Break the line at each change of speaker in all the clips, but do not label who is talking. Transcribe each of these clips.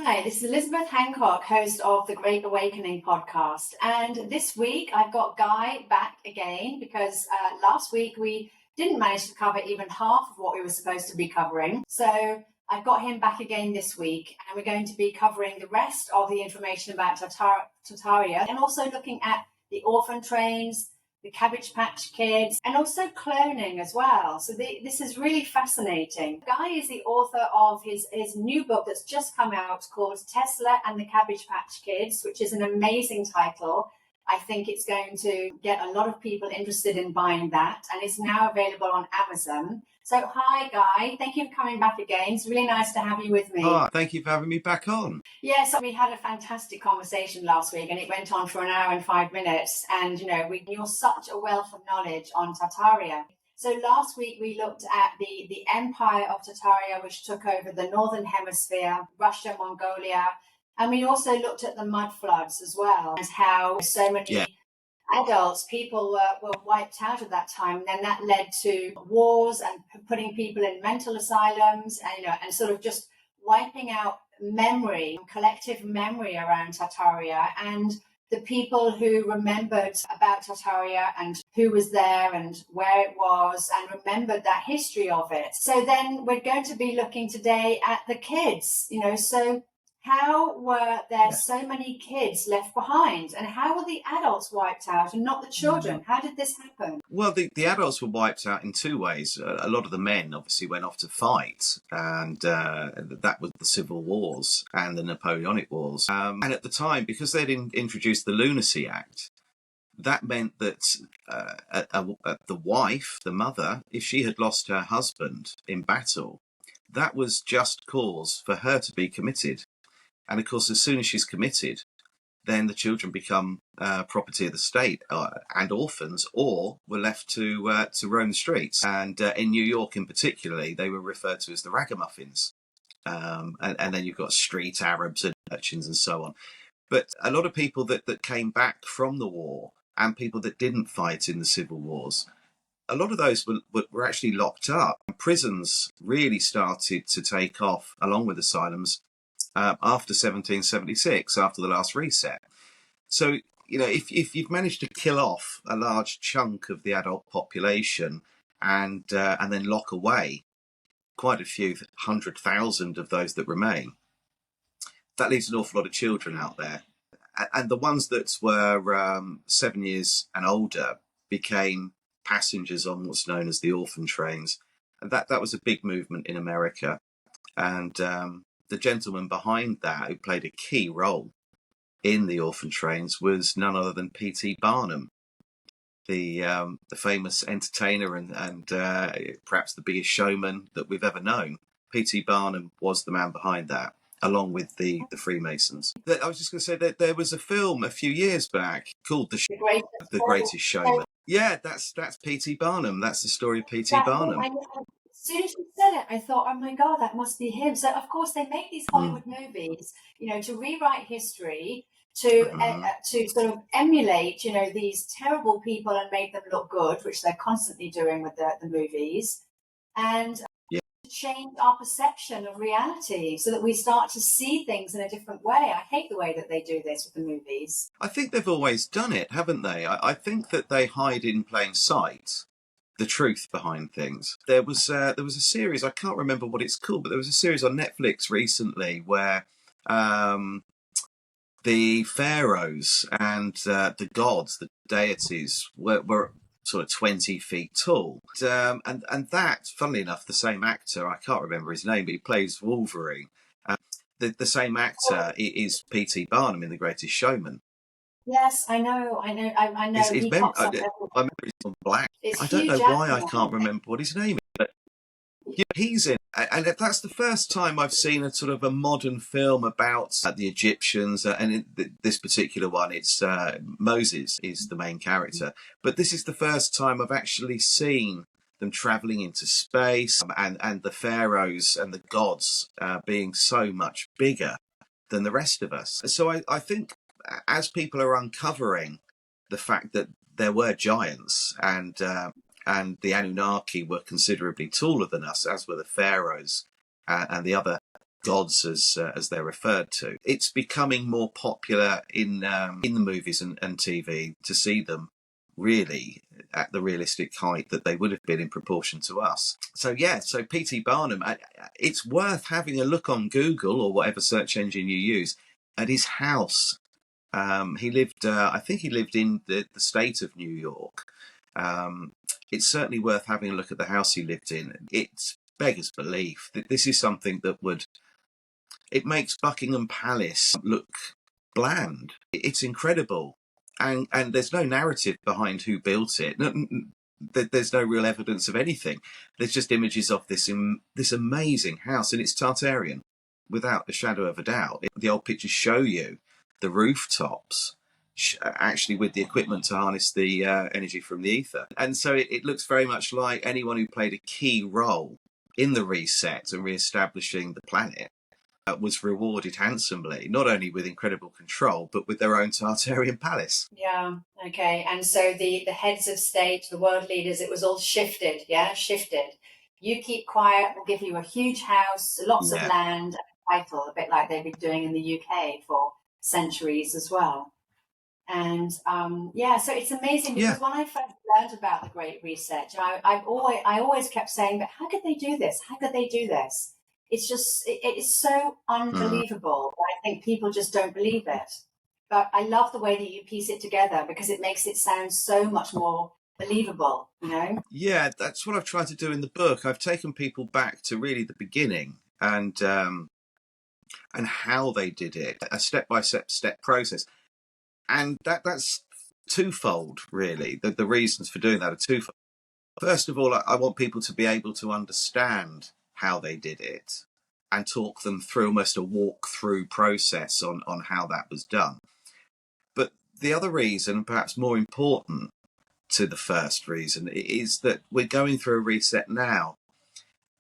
Hi, this is Elisabeth Hancock, host of the Great Awakening podcast. And this week I've got Guy back again because last week we didn't manage to cover even half of what we were supposed to be covering. So I've got him back again this week, and we're going to be covering the rest of the information about Tartaria and also looking at the orphan trains, the Cabbage Patch Kids, and also cloning as well. So this is really fascinating. Guy is the author of his new book that's just come out called Tesla and the Cabbage Patch Kids, which is an amazing title. I think it's going to get a lot of people interested in buying that, and it's now available on Amazon. So hi, Guy. Thank you for coming back again. It's really nice to have you with me.
Oh, thank you for having me back on.
Yes, we had a fantastic conversation last week, and it went on for an hour and 5 minutes. And, you're such a wealth of knowledge on Tartaria. So last week we looked at the empire of Tartaria, which took over the northern hemisphere, Russia, Mongolia. And we also looked at the mud floods as well, and how so many adults, people were wiped out at that time. And then that led to wars and putting people in mental asylums and sort of just wiping out memory, collective memory around Tartaria, and the people who remembered about Tartaria and who was there and where it was and remembered that history of it. So then we're going to be looking today at the kids, so how were there so many kids left behind, and how were the adults wiped out and not the children? How did this happen?
Well, the adults were wiped out in two ways. A lot of the men obviously went off to fight, and that was the Civil Wars and the Napoleonic Wars. And at the time, because they'd introduced the Lunacy Act, that meant that the wife, the mother, if she had lost her husband in battle, that was just cause for her to be committed. And of course, as soon as she's committed, then the children become property of the state and orphans, or were left to roam the streets. And in New York, in particularly, they were referred to as the ragamuffins. And then you've got street Arabs and urchins and so on. But a lot of people that came back from the war and people that didn't fight in the civil wars, a lot of those were actually locked up. Prisons really started to take off along with asylums after 1776, after the last reset. So, if you've managed to kill off a large chunk of the adult population and then lock away quite a few 100,000 of those that remain, that leaves an awful lot of children out there. And the ones that were 7 years and older became passengers on what's known as the orphan trains. And that was a big movement in America. And the gentleman behind that, who played a key role in the orphan trains, was none other than P.T. Barnum, the famous entertainer and perhaps the biggest showman that we've ever known. P.T. Barnum was the man behind that, along with the Freemasons. I was just going to say that there was a film a few years back called The Greatest Showman. Yeah, that's P.T. Barnum. That's the story of P.T. Barnum.
As soon as you said it, I thought, oh my God, that must be him. So, of course, they make these Hollywood movies, to rewrite history, to sort of emulate, these terrible people and make them look good, which they're constantly doing with the movies, and change our perception of reality so that we start to see things in a different way. I hate the way that they do this with the movies.
I think they've always done it, haven't they? I think that they hide in plain sight the truth behind things. There was a series, I can't remember what it's called, but there was a series on Netflix recently where the pharaohs and the gods, the deities, were sort of 20 feet tall. And that, funnily enough, the same actor, I can't remember his name, but he plays Wolverine. The same actor is P.T. Barnum in The Greatest Showman.
Yes, I know. I know. I
remember he's on black. I don't know why I can't remember what his name is, but he's in. And that's the first time I've seen a sort of a modern film about the Egyptians. And in this particular one, it's Moses is the main character. But this is the first time I've actually seen them travelling into space and the pharaohs and the gods being so much bigger than the rest of us. So I think, as people are uncovering the fact that there were giants and the Anunnaki were considerably taller than us, as were the pharaohs and the other gods, as they're referred to. It's becoming more popular in the movies and TV to see them really at the realistic height that they would have been in proportion to us. So P.T. Barnum, it's worth having a look on Google or whatever search engine you use at his house. He lived, I think he lived in the state of New York. It's certainly worth having a look at the house he lived in. It beggars belief that this is something that it makes Buckingham Palace look bland. It's incredible. And there's no narrative behind who built it. There's no real evidence of anything. There's just images of this amazing house, and it's Tartarian, without a shadow of a doubt. The old pictures show you the rooftops, actually with the equipment to harness the energy from the ether. And so it looks very much like anyone who played a key role in the reset and re-establishing the planet was rewarded handsomely, not only with incredible control, but with their own Tartarian palace.
Yeah, okay. And so the heads of state, the world leaders, it was all shifted, shifted. You keep quiet, we'll give you a huge house, lots of land, a title, a bit like they've been doing in the UK for centuries as well. And so it's amazing because when I first learned about the Great Reset, I always kept saying, but how could they do this? How could they do this? It's just, it is so unbelievable. I think people just don't believe it. But I love the way that you piece it together because it makes it sound so much more believable, you know? Yeah,
that's what I've tried to do in the book. I've taken people back to really the beginning and how they did it, a step-by-step process. And that's twofold, really. The reasons for doing that are twofold. First of all, I want people to be able to understand how they did it and talk them through almost a walk-through process on how that was done. But the other reason, perhaps more important to the first reason, is that we're going through a reset now.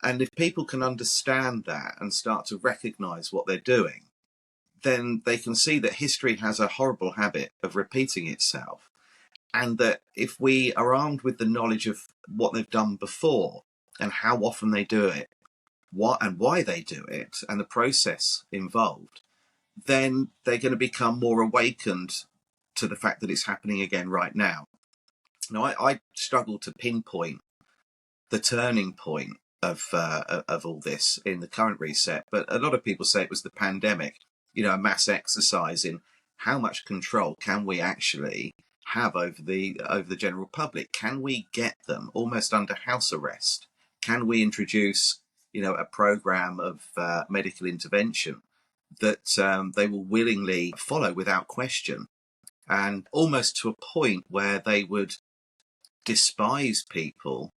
And if people can understand that and start to recognise what they're doing, then they can see that history has a horrible habit of repeating itself. And that if we are armed with the knowledge of what they've done before and how often they do it, why they do it, and the process involved, then they're going to become more awakened to the fact that it's happening again right now. Now, I struggle to pinpoint the turning point of all this in the current reset, but a lot of people say it was the pandemic, a mass exercise in how much control can we actually have over the general public? Can we get them almost under house arrest? Can we introduce a program of medical intervention that they will willingly follow without question, and almost to a point where they would despise people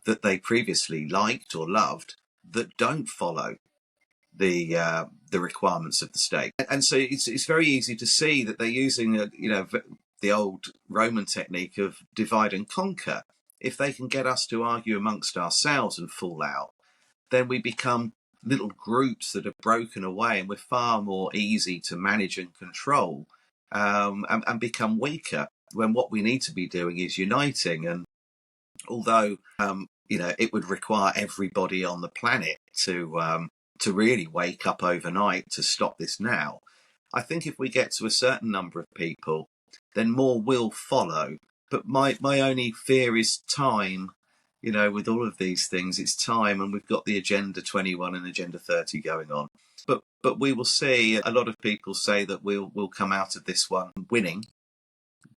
that they previously liked or loved that don't follow the requirements of the state. And so it's very easy to see that they're using the old Roman technique of divide and conquer. If they can get us to argue amongst ourselves and fall out, then we become little groups that have broken away, and we're far more easy to manage and control, and become weaker, when what we need to be doing is uniting. And although it would require everybody on the planet to really wake up overnight to stop this now, I think if we get to a certain number of people, then more will follow. But my only fear is time. With all of these things, it's time, and we've got the Agenda 21 and Agenda 30 going on. But we will see. A lot of people say that we'll come out of this one winning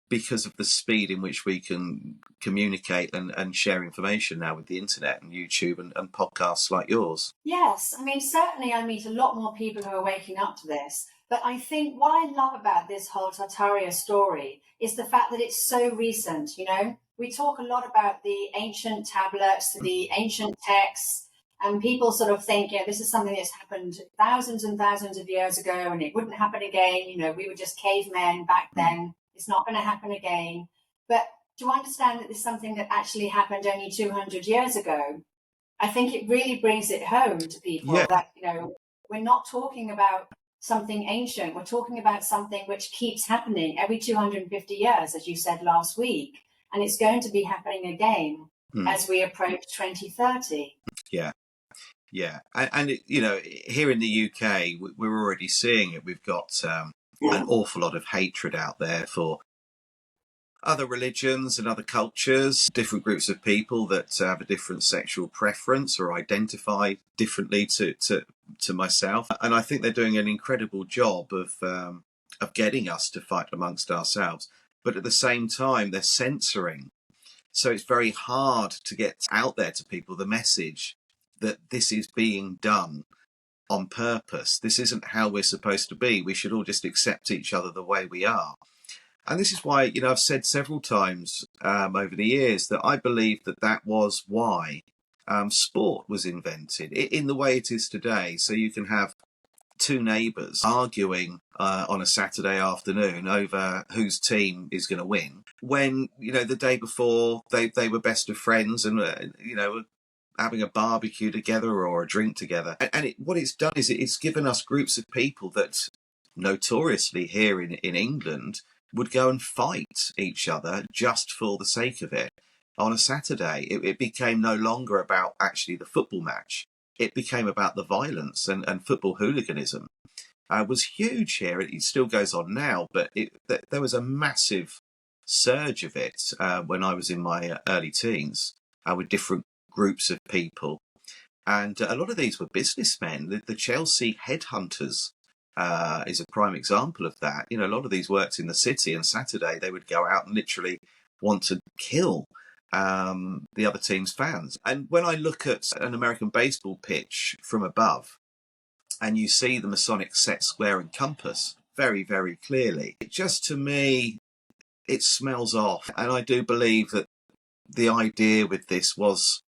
because of the speed in which we can communicate and share information now with the internet and YouTube and podcasts like yours.
Yes, I mean, certainly I meet a lot more people who are waking up to this. But I think what I love about this whole Tartaria story is the fact that it's so recent, We talk a lot about the ancient tablets, the ancient texts, and people sort of think, this is something that's happened thousands and thousands of years ago and it wouldn't happen again. We were just cavemen back then. It's not going to happen again. But to understand that this is something that actually happened only 200 years ago, I think it really brings it home to people that, we're not talking about something ancient. We're talking about something which keeps happening every 250 years, as you said last week. And it's going to be happening again as we approach 2030.
Yeah. Yeah, and here in the UK, we're already seeing it. We've got an awful lot of hatred out there for other religions and other cultures, different groups of people that have a different sexual preference or identify differently to myself. And I think they're doing an incredible job of getting us to fight amongst ourselves. But at the same time, they're censoring. So it's very hard to get out there to people the message that this is being done on purpose. This isn't how we're supposed to be. We should all just accept each other the way we are. And this is why, I've said several times over the years that I believe that was why sport was invented in the way it is today. So you can have two neighbours arguing on a Saturday afternoon over whose team is going to win, when the day before they were best of friends and having a barbecue together or a drink together. And what it's done is it's given us groups of people that notoriously here in England would go and fight each other just for the sake of it. On a Saturday, it became no longer about actually the football match. It became about the violence, and football hooliganism was huge here. It still goes on now, but there was a massive surge of it when I was in my early teens with different groups of people. And a lot of these were businessmen. The Chelsea headhunters is a prime example of that. A lot of these worked in the city, and Saturday they would go out and literally want to kill the other team's fans. And when I look at an American baseball pitch from above, and you see the Masonic set, square, and compass very, very clearly, it just, to me, it smells off. And I do believe that the idea with this was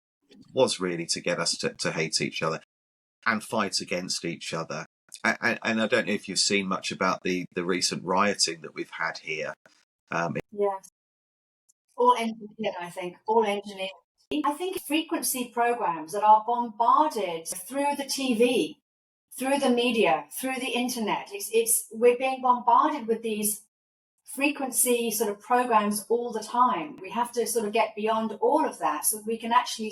really to get us to hate each other and fight against each other. And I don't know if you've seen much about the recent rioting that we've had here.
Yes. All engineered, I think. All engineered. I think frequency programs that are bombarded through the TV, through the media, through the internet. We're being bombarded with these frequency sort of programs all the time. We have to sort of get beyond all of that so we can actually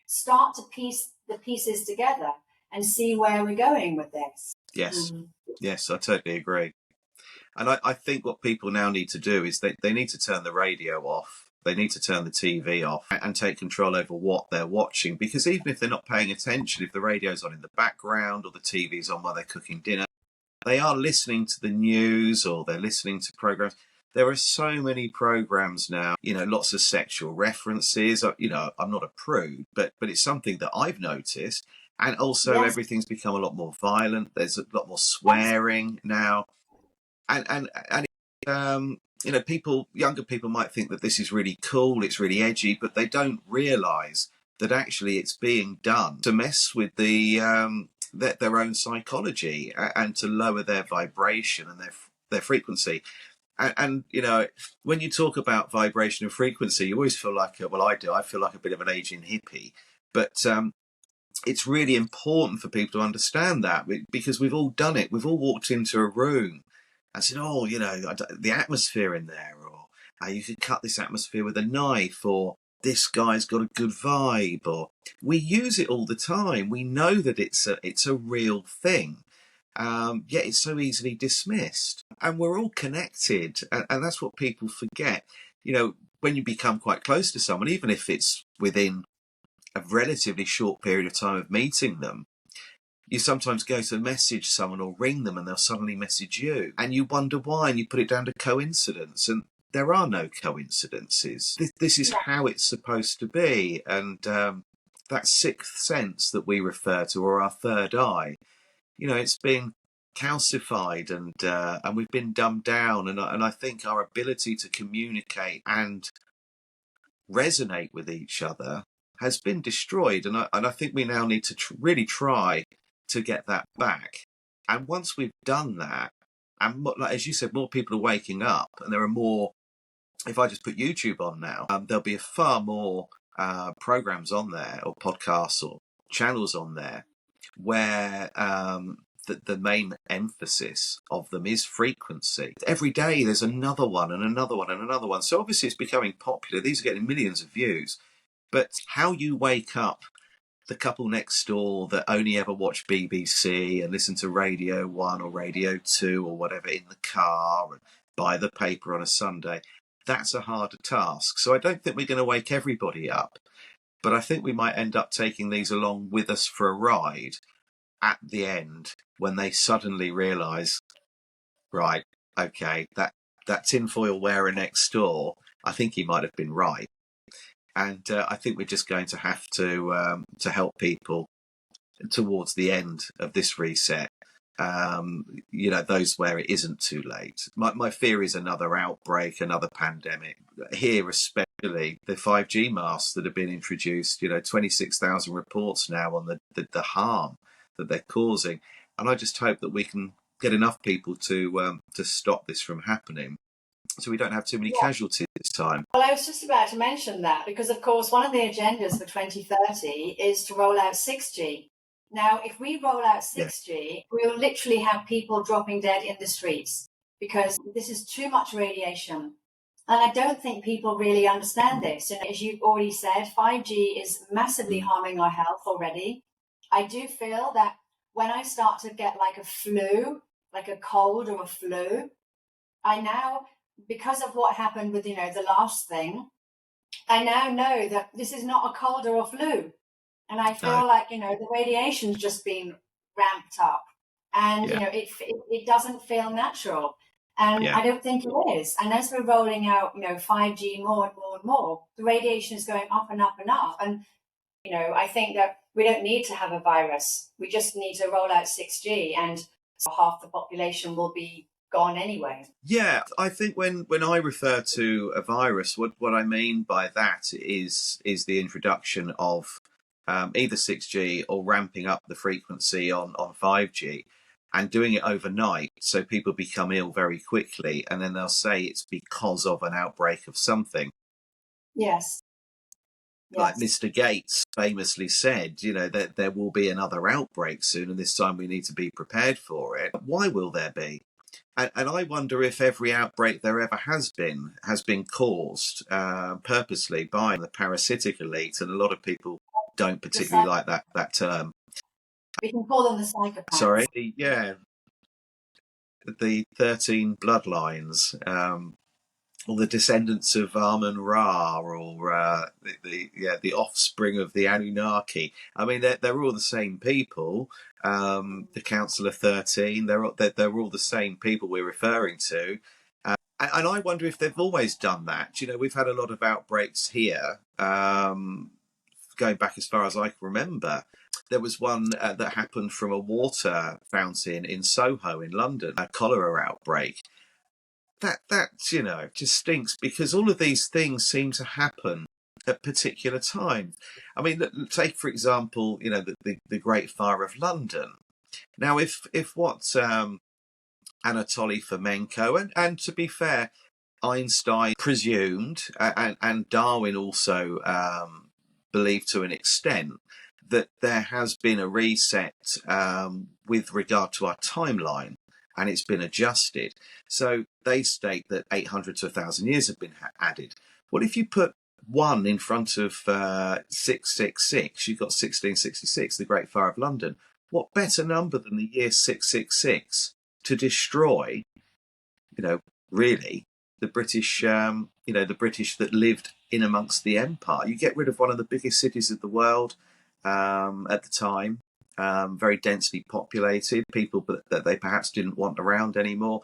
start to piece the pieces together and see where we're going with this.
Yes, yes, I totally agree. And I think what people now need to do is they need to turn the radio off. They need to turn the TV off and take control over what they're watching. Because even if they're not paying attention, if the radio's on in the background or the TV's on while they're cooking dinner, they are listening to the news or they're listening to programs. There are so many programs now, lots of sexual references. I'm not a prude, but it's something that I've noticed. And also everything's become a lot more violent. There's a lot more swearing now. And younger people might think that this is really cool, it's really edgy, but they don't realise that actually it's being done to mess with their own psychology and to lower their vibration and their frequency. And when you talk about vibration and frequency, you always feel like, I feel like a bit of an aging hippie, but it's really important for people to understand that, because we've all done it. We've all walked into a room and said, the atmosphere in there, or you could cut this atmosphere with a knife, or this guy's got a good vibe, or we use it all the time. We know that it's a real thing, yet it's so easily dismissed. And we're all connected, and that's what people forget. When you become quite close to someone, even if it's within a relatively short period of time of meeting them, you sometimes go to message someone or ring them and they'll suddenly message you, and you wonder why, and you put it down to coincidence, and there are no coincidences. This is how it's supposed to be. And that sixth sense that we refer to, or our third eye, it's been calcified and we've been dumbed down, and I think our ability to communicate and resonate with each other has been destroyed, and I think we now need to really try to get that back. And once we've done that, and as you said, more people are waking up, and there are more. If I just put YouTube on now, there'll be far more programs on there, or podcasts, or channels on there, where the main emphasis of them is frequency. Every day there's another one and another one and another one. So obviously it's becoming popular. These are getting millions of views. But how you wake up the couple next door that only ever watch BBC and listen to Radio 1 or Radio 2 or whatever in the car and buy the paper on a Sunday, that's a harder task. So I don't think we're going to wake everybody up, but I think we might end up taking these along with us for a ride at the end when they suddenly realise, right, okay, that tinfoil wearer next door, I think he might have been right. And I think we're just going to have to help people towards the end of this reset. Those where it isn't too late. My fear is another outbreak, another pandemic. Here, especially the 5G masks that have been introduced. 26,000 reports now on the harm that they're causing, and I just hope that we can get enough people to stop this from happening, so we don't have too many casualties this time.
Well, I was just about to mention that because, of course, one of the agendas for 2030 is to roll out 6G. Now, if we roll out 6G, we'll literally have people dropping dead in the streets because this is too much radiation. And I don't think people really understand this. And as you've already said, 5G is massively harming our health already. I do feel that when I start to get like a flu, like a cold or a flu, I now, because of what happened with, the last thing, I now know that this is not a cold or a flu. And I feel like, the radiation's just been ramped up and, it doesn't feel natural. And I don't think it is. And as we're rolling out, 5G more and more and more, the radiation is going up and up and up. And, I think that we don't need to have a virus. We just need to roll out 6G and half the population will be gone anyway.
Yeah, I think when I refer to a virus, what I mean by that is the introduction of either 6G or ramping up the frequency on 5G and doing it overnight, so people become ill very quickly, and then they'll say it's because of an outbreak of something.
Yes.
Like Mr. Gates famously said, that there will be another outbreak soon, and this time we need to be prepared for it. Why will there be? And I wonder if every outbreak there ever has been caused purposely by the parasitic elite, and a lot of people don't particularly like that term.
We can call them the psychopaths.
Sorry, the 13 bloodlines, or the descendants of Amun-Ra, or the offspring of the Anunnaki. I mean, they're all the same people. The Council of 13, they're all the same people we're referring to. And I wonder if they've always done that. We've had a lot of outbreaks here, going back as far as I can remember. There was one that happened from a water fountain in Soho in London, a cholera outbreak. That just stinks, because all of these things seem to happen at particular times. I mean, take for example, the Great Fire of London. Now, if what Anatoly Fomenko and to be fair, Einstein presumed, and Darwin also believed to an extent, that there has been a reset with regard to our timeline, and it's been adjusted. So they state that 800 to 1,000 years have been added. What if you put 1 in front of 666? You've got 1666, the Great Fire of London. What better number than the year 666 to destroy, really, the British, the British that lived in amongst the empire? You get rid of one of the biggest cities of the world at the time, very densely populated, people that they perhaps didn't want around anymore.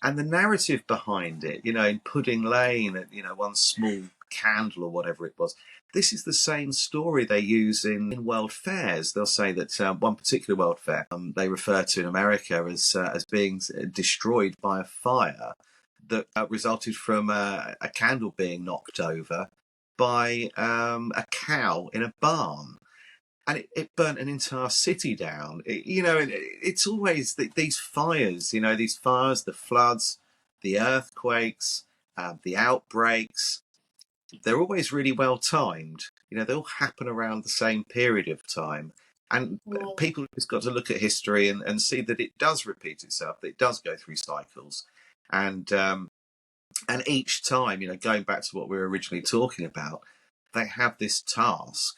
And the narrative behind it, in Pudding Lane, one small candle or whatever it was, this is the same story they use in world fairs. They'll say that one particular world fair, they refer to in America as being destroyed by a fire that resulted from a candle being knocked over by a cow in a barn. And it burnt an entire city down. It's always these fires, the floods, the earthquakes, the outbreaks. They're always really well timed. They all happen around the same period of time. And people have just got to look at history and see that it does repeat itself, that it does go through cycles. And each time, going back to what we were originally talking about, they have this task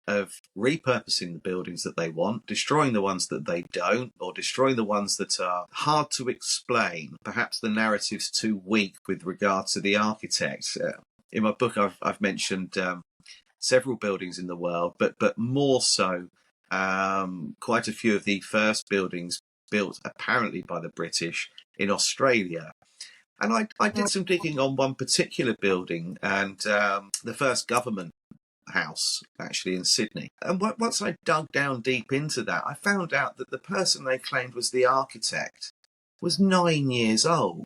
of repurposing the buildings that they want, destroying the ones that they don't, or destroying the ones that are hard to explain. Perhaps the narrative's too weak with regard to the architect. In my book, I've mentioned several buildings in the world, but more so quite a few of the first buildings built apparently by the British in Australia. And I did some digging on one particular building, and the first government house actually in Sydney. And once I dug down deep into that, I found out that the person they claimed was the architect was 9 years old.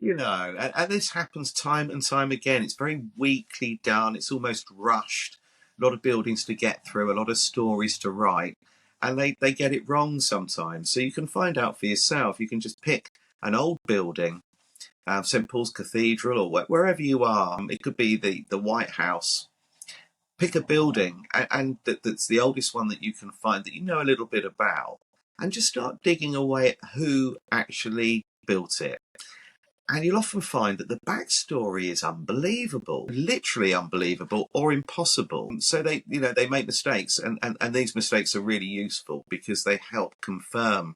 And this happens time and time again. It's very weakly done. It's almost rushed. A lot of buildings to get through, a lot of stories to write, and they get it wrong sometimes. So you can find out for yourself. You can just pick an old building, St. Paul's Cathedral, or wherever you are. It could be the White House. Pick a building, and that's the oldest one that you can find that you know a little bit about, and just start digging away at who actually built it. And you'll often find that the backstory is unbelievable, literally unbelievable or impossible. So they make mistakes, and these mistakes are really useful because they help confirm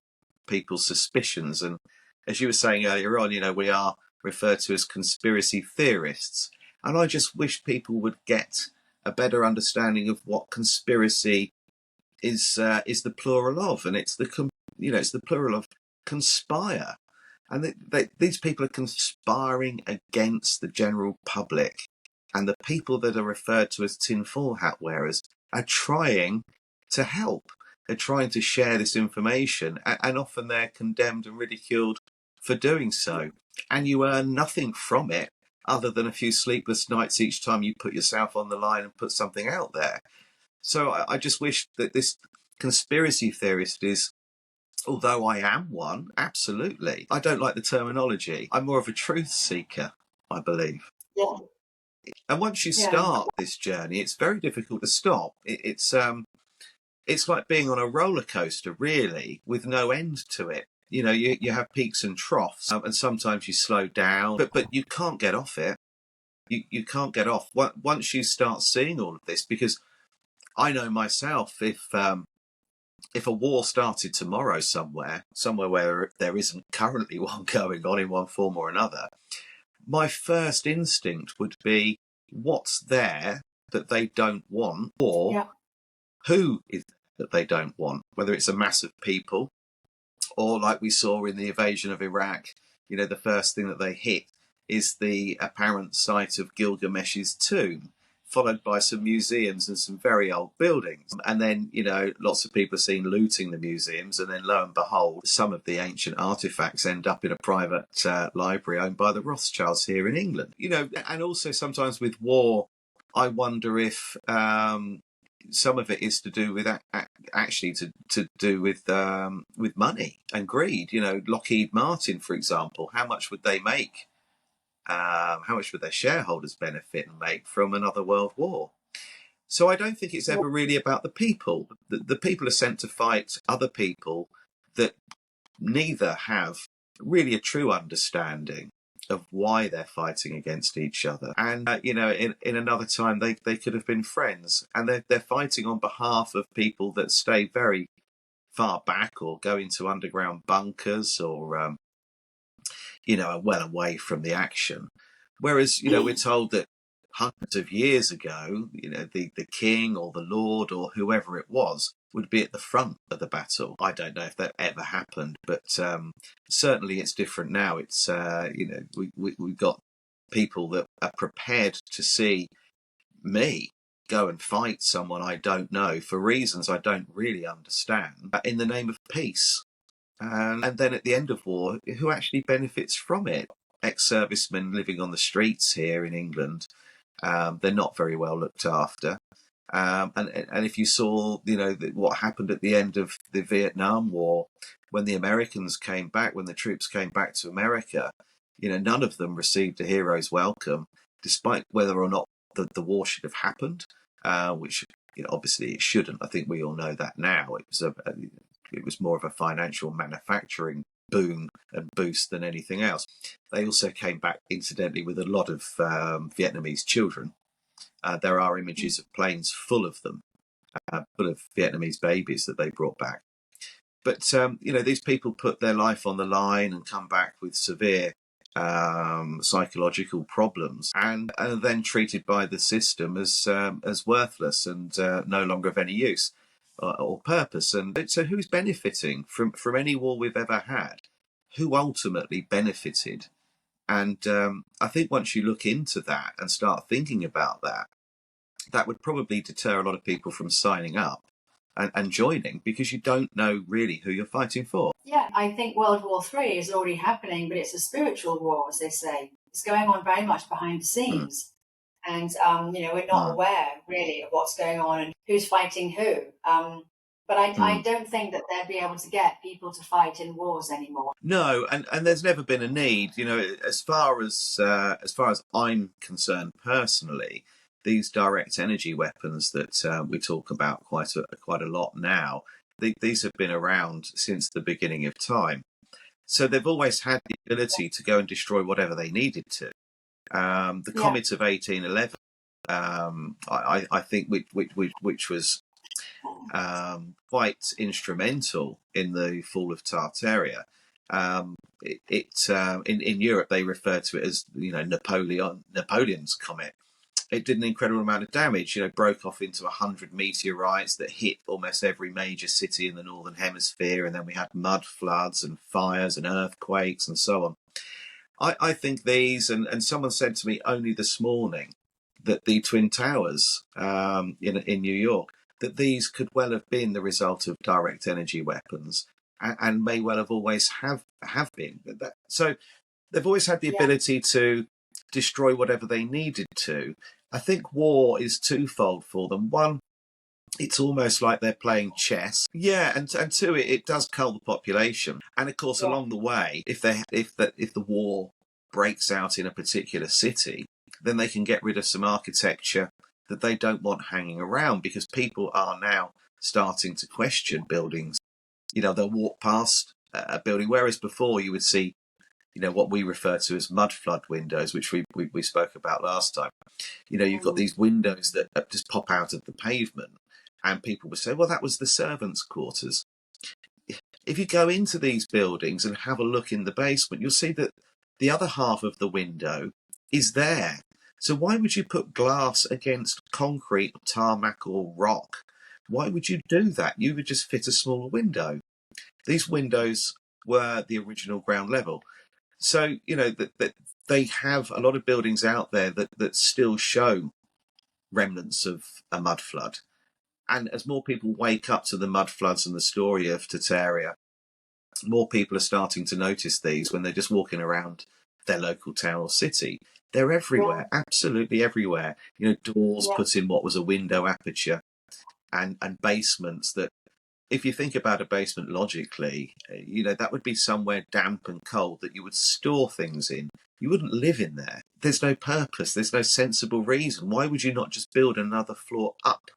people's suspicions. And as you were saying earlier on, we are referred to as conspiracy theorists. And I just wish people would get a better understanding of what conspiracy is the plural of, and it's the plural of conspire. And these people are conspiring against the general public, and the people that are referred to as tinfoil hat wearers are trying to help. They're trying to share this information, and often they're condemned and ridiculed for doing so. And you earn nothing from it other than a few sleepless nights each time you put yourself on the line and put something out there. So I just wish that this conspiracy theorist is, although I am one, absolutely. I don't like the terminology. I'm more of a truth seeker, I believe.
Yeah.
And once you start this journey, it's very difficult to stop. It's like being on a roller coaster, really, with no end to it. You have peaks and troughs, and sometimes you slow down, but you can't get off it. You can't get off. Once you start seeing all of this, because I know myself, if a war started tomorrow somewhere where there isn't currently one going on in one form or another, my first instinct would be, what's there that they don't want, or who is that they don't want, whether it's a mass of people, or like we saw in the invasion of Iraq, the first thing that they hit is the apparent site of Gilgamesh's tomb, followed by some museums and some very old buildings. And then, lots of people are seen looting the museums, and then lo and behold, some of the ancient artifacts end up in a private library owned by the Rothschilds here in England. And also sometimes with war, I wonder if some of it is to do with actually to do with money and greed. Lockheed Martin, for example, how much would they make? How much would their shareholders benefit and make from another world war? So I don't think it's ever really about the people. The people are sent to fight other people that neither have really a true understanding of why they're fighting against each other. And, in another time, they could have been friends. And they're fighting on behalf of people that stay very far back or go into underground bunkers or, are well away from the action. Whereas, we're told that hundreds of years ago, the king or the lord or whoever it was would be at the front of the battle. I don't know if that ever happened, but certainly it's different now. It's we've got people that are prepared to see me go and fight someone I don't know for reasons I don't really understand in the name of peace. And then at the end of war, who actually benefits from it? Ex-servicemen living on the streets here in England, they're not very well looked after. And if you saw, what happened at the end of the Vietnam War, when the Americans came back, when the troops came back to America, none of them received a hero's welcome, despite whether or not the war should have happened, which obviously it shouldn't. I think we all know that now. It was more of a financial manufacturing boom and boost than anything else. They also came back, incidentally, with a lot of Vietnamese children. There are images of planes full of them full of Vietnamese babies that they brought back. But these people put their life on the line and come back with severe psychological problems, and are then treated by the system as worthless and no longer of any use or purpose. And so, who's benefiting from any war we've ever had? Who ultimately benefited? And I think once you look into that and start thinking about that, that would probably deter a lot of people from signing up and joining, because you don't know really who you're fighting for.
Yeah, I think World War III is already happening, but it's a spiritual war, as they say. It's going on very much behind the scenes. And, we're not aware really of what's going on and who's fighting who. But I don't think that they'll be able to get people to fight in wars anymore.
No, and there's never been a need. As far as I'm concerned personally, these direct energy weapons that we talk about quite a lot now, these have been around since the beginning of time. So they've always had the ability to go and destroy whatever they needed to. The Comet of 1811, I think, which was quite instrumental in the fall of Tartaria. In Europe they refer to it as Napoleon's comet. It did an incredible amount of damage. Broke off into 100 meteorites that hit almost every major city in the northern hemisphere, and then we had mud floods and fires and earthquakes and so on. I think these, and someone said to me only this morning that the Twin Towers in New York, that these could well have been the result of direct energy weapons, and may well have always have been. So they've always had the ability to destroy whatever they needed to. I think war is twofold for them. One, it's almost like they're playing chess. Yeah, and two, it does cull the population. And of course, along the way, if the war breaks out in a particular city, then they can get rid of some architecture that they don't want hanging around, because people are now starting to question buildings. They'll walk past a building, whereas before you would see, what we refer to as mud flood windows, which we spoke about last time. You've got these windows that just pop out of the pavement, and people would say, well, that was the servants' quarters. If you go into these buildings and have a look in the basement, you'll see that the other half of the window is there. So why would you put glass against concrete, tarmac or rock? Why would you do that? You would just fit a smaller window. These windows were the original ground level. So, that they have a lot of buildings out there that still show remnants of a mud flood. And as more people wake up to the mud floods and the story of Tartaria, more people are starting to notice these when they're just walking around their local town or city. They're everywhere, absolutely everywhere. Doors put in what was a window aperture, and basements that, if you think about a basement logically, that would be somewhere damp and cold that you would store things in. You wouldn't live in there. There's no purpose. There's no sensible reason. Why would you not just build another floor up?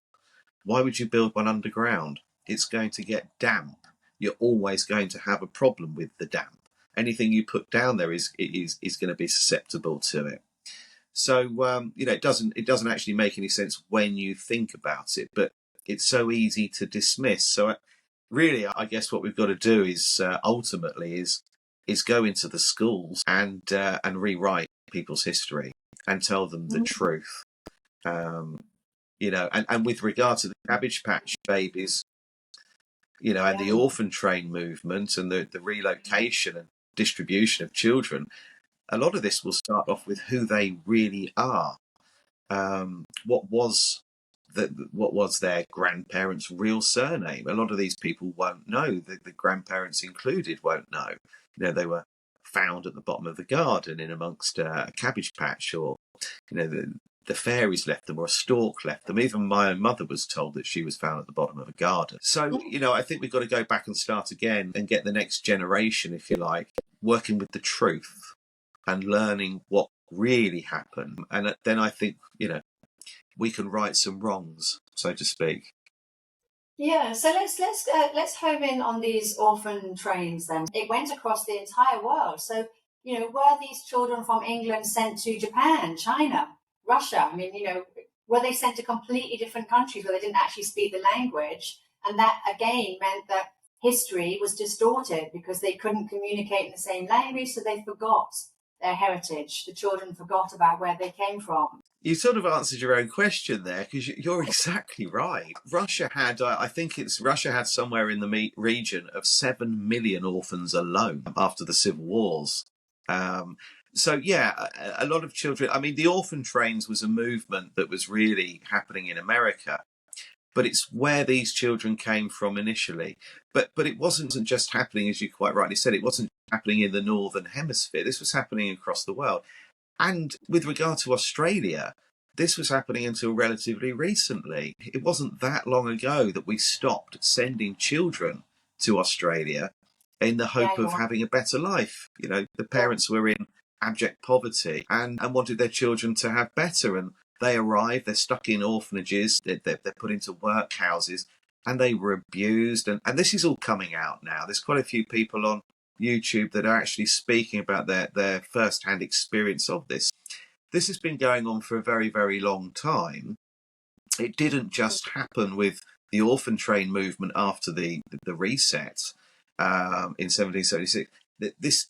Why would you build one underground? It's going to get damp. You're always going to have a problem with the damp. Anything you put down there is going to be susceptible to it. So it doesn't actually make any sense when you think about it, but it's so easy to dismiss. So really, I guess what we've got to do is ultimately go into the schools and rewrite people's history and tell them the truth. And with regard to the Cabbage Patch babies, and the orphan train movement and the relocation and distribution of children, a lot of this will start off with who they really are. What was their grandparents' real surname? A lot of these people won't know. The grandparents included won't know. They were found at the bottom of the garden in amongst a cabbage patch, or the fairies left them, or a stork left them. Even my own mother was told that she was found at the bottom of a garden. So, I think we've got to go back and start again and get the next generation, if you like, working with the truth and learning what really happened. And then I think, we can right some wrongs, so to speak.
Yeah, so let's home in on these orphan trains then. It went across the entire world. So, were these children from England sent to Japan, China, Russia? I mean, were they sent to completely different countries where they didn't actually speak the language? And that again meant that history was distorted because they couldn't communicate in the same language, so they forgot their heritage. The children forgot about where they came from.
You sort of answered your own question there, because you're exactly right. Russia had, Russia had somewhere in the region of 7 million orphans alone after the civil wars. So yeah, a lot of children. I mean, the orphan trains was a movement that was really happening in America, but it's where these children came from initially. But it wasn't just happening, as you quite rightly said. It wasn't happening in the Northern Hemisphere. This was happening across the world. And with regard to Australia, this was happening until relatively recently. It wasn't that long ago that we stopped sending children to Australia in the hope of having a better life. You know, the parents were in abject poverty and wanted their children to have better. And they arrive, they're stuck in orphanages, they're put into workhouses, and they were abused. And this is all coming out now. There's quite a few people on YouTube that are actually speaking about their first-hand experience of this. This has been going on for a very, very long time. It didn't just happen with the orphan train movement after the reset in 1776. This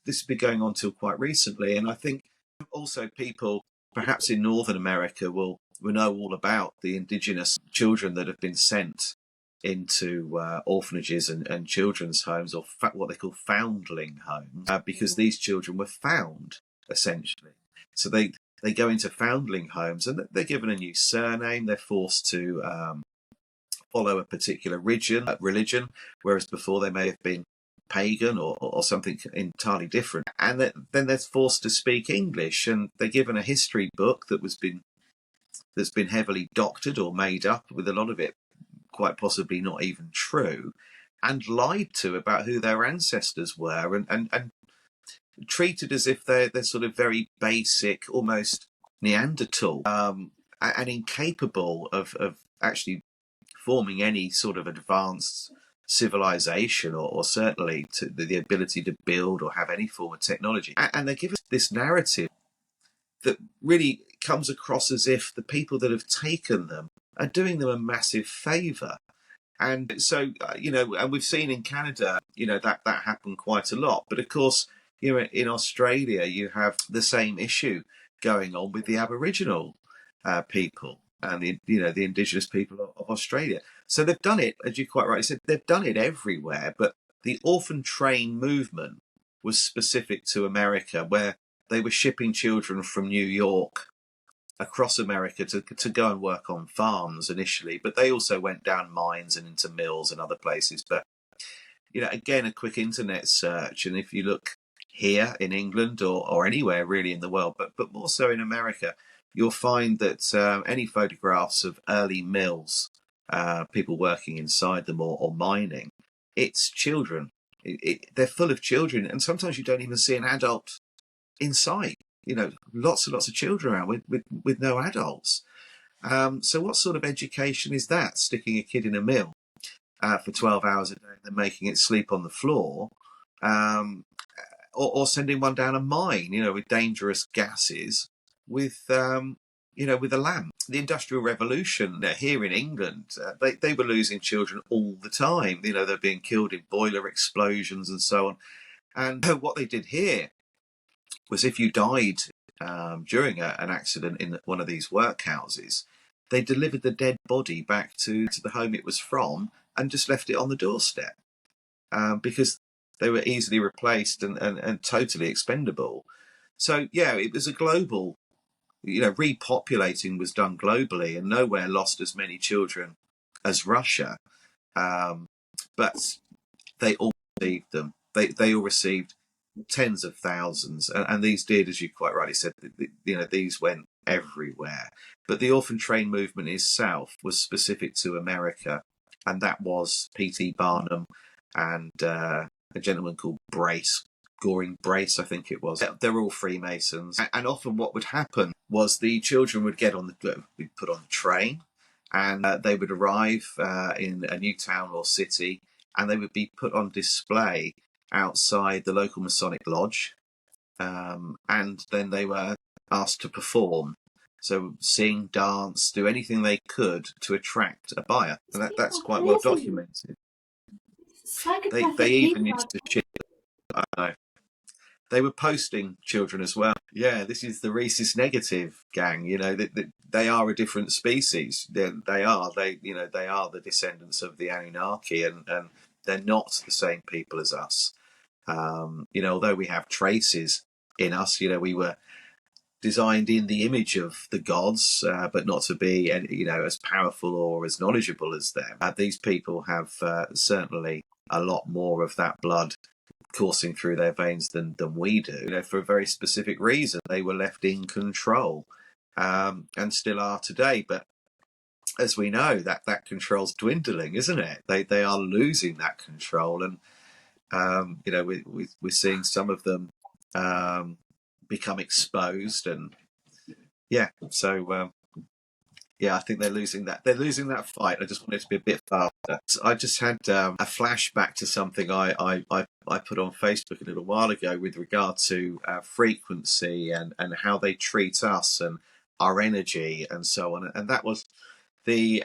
has been going on till quite recently, and I think also people perhaps in Northern America will know all about the indigenous children that have been sent into orphanages and children's homes, or what they call foundling homes, because these children were found, essentially. So they go into foundling homes and they're given a new surname. They're forced to follow a particular religion, whereas before they may have been pagan or something entirely different. And then they're forced to speak English, and they're given a history book that's been heavily doctored or made up, with a lot of it quite possibly not even true, and lied to about who their ancestors were, and treated as if they're sort of very basic, almost Neanderthal, and incapable of actually forming any sort of advanced civilization, or certainly to the ability to build or have any form of technology. And they give us this narrative that really comes across as if the people that have taken them are doing them a massive favour. And so, and we've seen in Canada, that happened quite a lot. But of course, in Australia, you have the same issue going on with the Aboriginal people and the indigenous people of Australia. So they've done it, as you quite rightly said, they've done it everywhere. But the orphan train movement was specific to America, where they were shipping children from New York across America to go and work on farms initially, but they also went down mines and into mills and other places. But again, a quick internet search, and if you look here in England or anywhere really in the world, but more so in America, you'll find that any photographs of early mills, people working inside them or mining, it's children. They're full of children, and sometimes you don't even see an adult inside. Lots and lots of children around with no adults. So what sort of education is that? Sticking a kid in a mill for 12 hours a day and then making it sleep on the floor, or sending one down a mine, with dangerous gases, with with a lamp. The Industrial Revolution here in England, they were losing children all the time. They're being killed in boiler explosions and so on. And what they did here was, if you died during an accident in one of these workhouses, they delivered the dead body back to the home it was from and just left it on the doorstep, because they were easily replaced and totally expendable. So, yeah, it was a global, repopulating was done globally, and nowhere lost as many children as Russia. But they all received them. They all received tens of thousands, and these did, as you quite rightly said, these went everywhere. But the orphan train movement itself was specific to America, and that was P.T. Barnum and a gentleman called Goring Brace, I think it was. They're all Freemasons, and often what would happen was the children would be put on the train, and they would arrive in a new town or city, and they would be put on display outside the local Masonic lodge, and then they were asked to perform. So sing, dance, do anything they could to attract a buyer. And that's
People are
quite well
crazy.
documented. They
Psychopathic
even
people are.
used to ship. I know. They were posting children as well. Yeah, this is the rhesus negative gang. They are a different species. They are the descendants of the Anunnaki, and they're not the same people as us. Although we have traces in us, we were designed in the image of the gods, but not to be, as powerful or as knowledgeable as them. These people have certainly a lot more of that blood coursing through their veins than we do. For a very specific reason, they were left in control, and still are today. But as we know, that control's dwindling, isn't it? They are losing that control, and we're seeing some of them become exposed, and I think they're losing that. They're losing that fight. I just want it to be a bit faster. So I just had a flashback to something I put on Facebook a little while ago with regard to frequency and how they treat us and our energy and so on. And that was the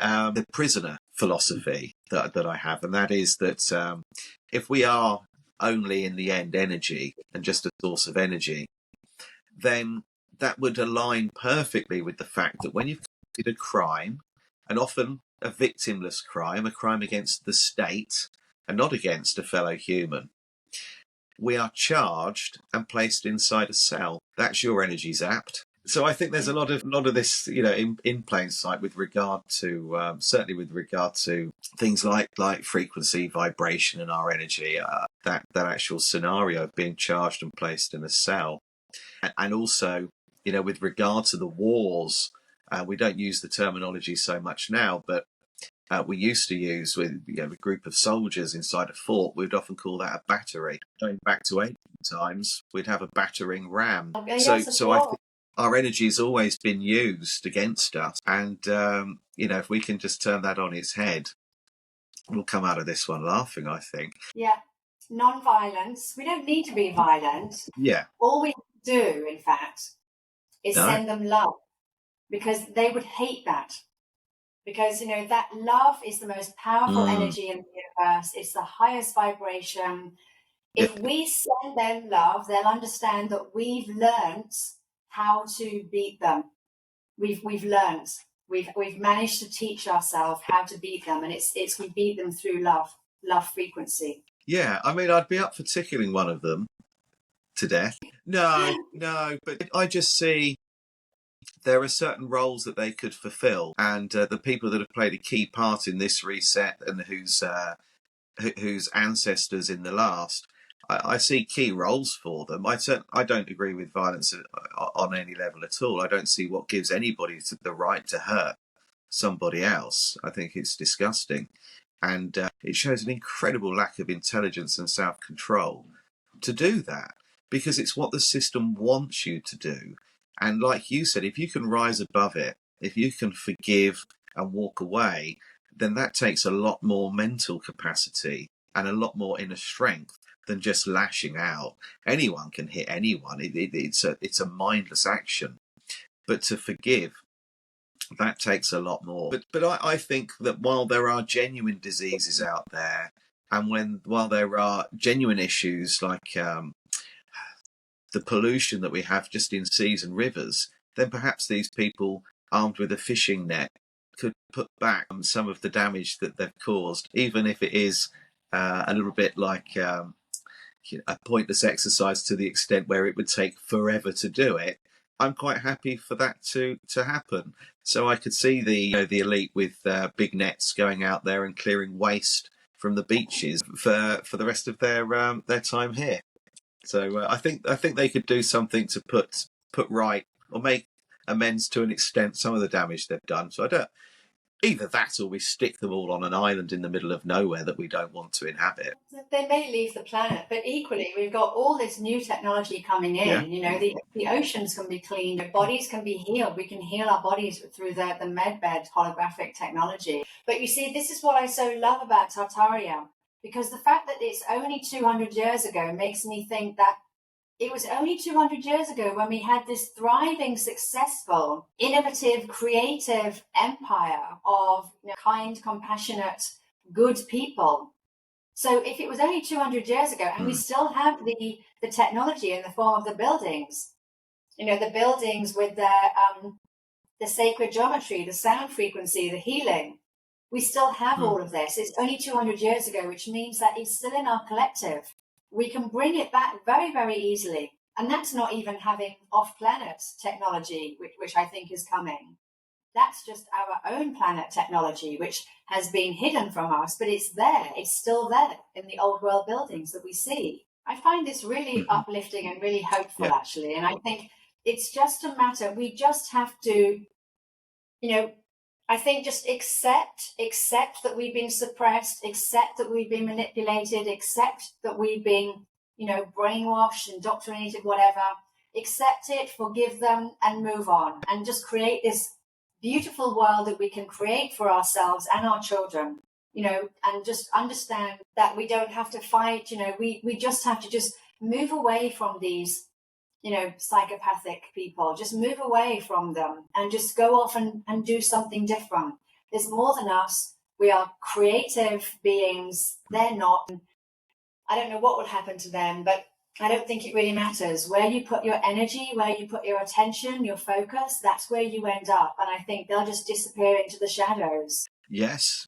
prisoner philosophy that I have, and that is that if we are only in the end energy and just a source of energy, then that would align perfectly with the fact that when you've committed a crime, and often a victimless crime, a crime against the state and not against a fellow human, we are charged and placed inside a cell. That's your energy zapped. So I think there's a lot of this, in plain sight with regard to certainly with regard to things like frequency, vibration, and our energy. That actual scenario of being charged and placed in a cell. And also, with regard to the wars, we don't use the terminology so much now, but we used to use with a group of soldiers inside a fort. We'd often call that a battery. Going back to ancient times, we'd have a battering ram.
Okay,
so
yes,
I think our energy has always been used against us, and if we can just turn that on its head, we'll come out of this one laughing, I think.
Yeah, non-violence. We don't need to be violent.
Yeah.
All we do, in fact, is send them love, because they would hate that. Because, that love is the most powerful energy in the universe. It's the highest vibration. If we send them love, they'll understand that we've learnt how to beat them. We've learnt. We've managed to teach ourselves how to beat them, and it's we beat them through love frequency.
Yeah, I mean, I'd be up for tickling one of them to death. No, but I just see there are certain roles that they could fulfill, and the people that have played a key part in this reset and whose ancestors in the last, I see key roles for them. I don't agree with violence on any level at all. I don't see what gives anybody the right to hurt somebody else. I think it's disgusting, and it shows an incredible lack of intelligence and self-control to do that, because it's what the system wants you to do. And like you said, if you can rise above it, if you can forgive and walk away, then that takes a lot more mental capacity and a lot more inner strength than just lashing out. Anyone can hit anyone. It's a mindless action. But to forgive, that takes a lot more. But I think that while there are genuine diseases out there, and while there are genuine issues like the pollution that we have just in seas and rivers, then perhaps these people armed with a fishing net could put back some of the damage that they've caused, even if it is a little bit like a pointless exercise to the extent where it would take forever to do it. I'm quite happy for that to happen. So I could see the elite with big nets going out there and clearing waste from the beaches for the rest of their time here. So I think they could do something to put right or make amends to an extent some of the damage they've done. So I don't. Either that, or we stick them all on an island in the middle of nowhere that we don't want to inhabit.
They may leave the planet, but equally, we've got all this new technology coming in.
Yeah.
The oceans can be cleaned, bodies can be healed. We can heal our bodies through the medbed holographic technology. But you see, this is what I so love about Tartaria, because the fact that it's only 200 years ago makes me think that It was only 200 years ago when we had this thriving, successful, innovative, creative empire of kind, compassionate, good people. So if it was only 200 years ago and we still have the technology in the form of the buildings, the buildings with the sacred geometry, the sound frequency, the healing, we still have all of this. It's only 200 years ago, which means that it's still in our collective. We can bring it back very, very easily. And that's not even having off-planet technology, which I think is coming. That's just our own planet technology, which has been hidden from us, but it's there. It's still there in the old world buildings that we see. I find this really uplifting and really hopeful, actually. And I think it's just a matter, we just have to, I think just accept that we've been suppressed, accept that we've been manipulated, accept that we've been, brainwashed, indoctrinated, whatever. Accept it, forgive them, and move on. And just create this beautiful world that we can create for ourselves and our children, and just understand that we don't have to fight, we just have to just move away from these, psychopathic people, just move away from them and just go off and do something different. There's more than us. We are creative beings. They're not. I don't know what would happen to them, but I don't think it really matters. Where you put your energy, where you put your attention, your focus, that's where you end up. And I think they'll just disappear into the shadows.
Yes,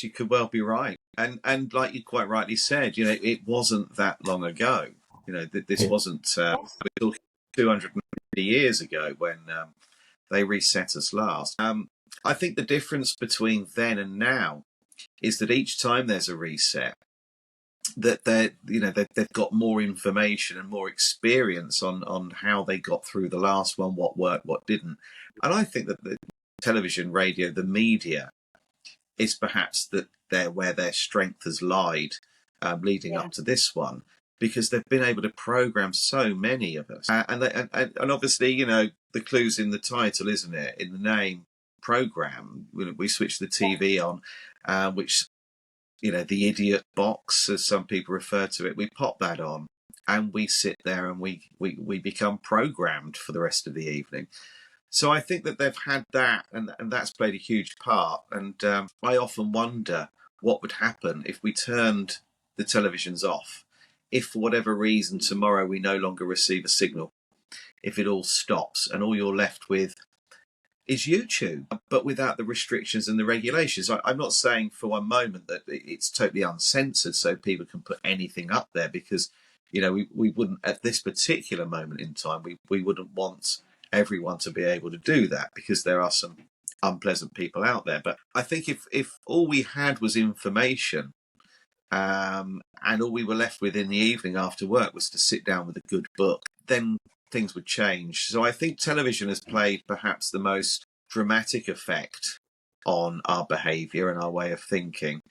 you could well be right. And like you quite rightly said, it wasn't that long ago. This wasn't, we're talking 250 years ago when they reset us last. I think the difference between then and now is that each time there's a reset, that they've got more information and more experience on how they got through the last one, what worked, what didn't. And I think that the television, radio, the media is perhaps where their strength has lied leading up to this one, because they've been able to program so many of us. And obviously, the clue's in the title, isn't it? In the name, program. We switch the TV on, which, the idiot box, as some people refer to it, we pop that on and we sit there and we become programmed for the rest of the evening. So I think that they've had that, and that's played a huge part. And I often wonder what would happen if we turned the televisions off, if for whatever reason tomorrow we no longer receive a signal, if it all stops and all you're left with is YouTube, but without the restrictions and the regulations. I'm not saying for one moment that it's totally uncensored so people can put anything up there, because, we wouldn't, at this particular moment in time, we wouldn't want everyone to be able to do that, because there are some unpleasant people out there. But I think if all we had was information, and all we were left with in the evening after work was to sit down with a good book, then things would change. So I think television has played perhaps the most dramatic effect on our behaviour and our way of thinking.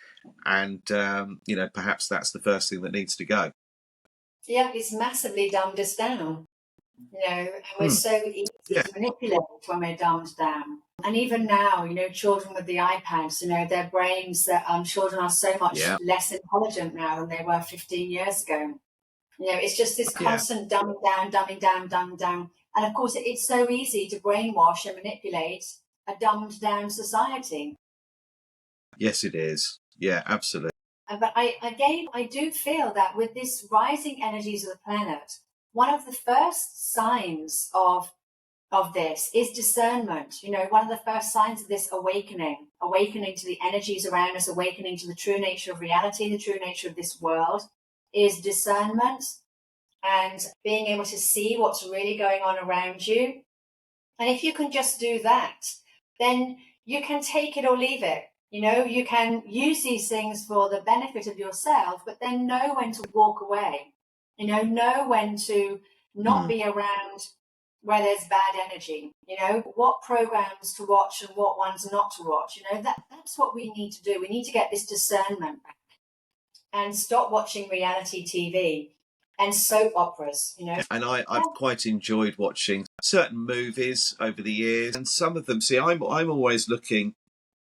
And, perhaps that's the first thing that needs to go.
Yeah, it's massively dumbed us down. And we're so easy to manipulate when we're dumbed down. And even now, children with the iPads, their brains, children are so much less intelligent now than they were 15 years ago. It's just this constant dumbing down. And of course, it's so easy to brainwash and manipulate a dumbed down society.
Yes, it is. Yeah, absolutely.
But I do feel that with this rising energies of the planet, one of the first signs of this is discernment. One of the first signs of this awakening to the energies around us, awakening to the true nature of reality, the true nature of this world, is discernment and being able to see what's really going on around you. And if you can just do that, then you can take it or leave it. You can use these things for the benefit of yourself, but then know when to walk away. Know when to not be around where there's bad energy. What programs to watch and what ones not to watch. That's what we need to do. We need to get this discernment back and stop watching reality TV and soap operas.
And I've quite enjoyed watching certain movies over the years, and some of them. See, I'm always looking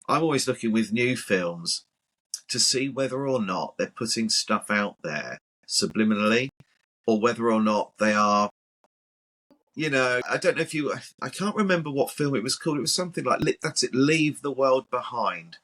with new films to see whether or not they're putting stuff out there subliminally, or whether or not they are, I don't know if I can't remember what film it was called. It was something like, that's it, Leave the World Behind.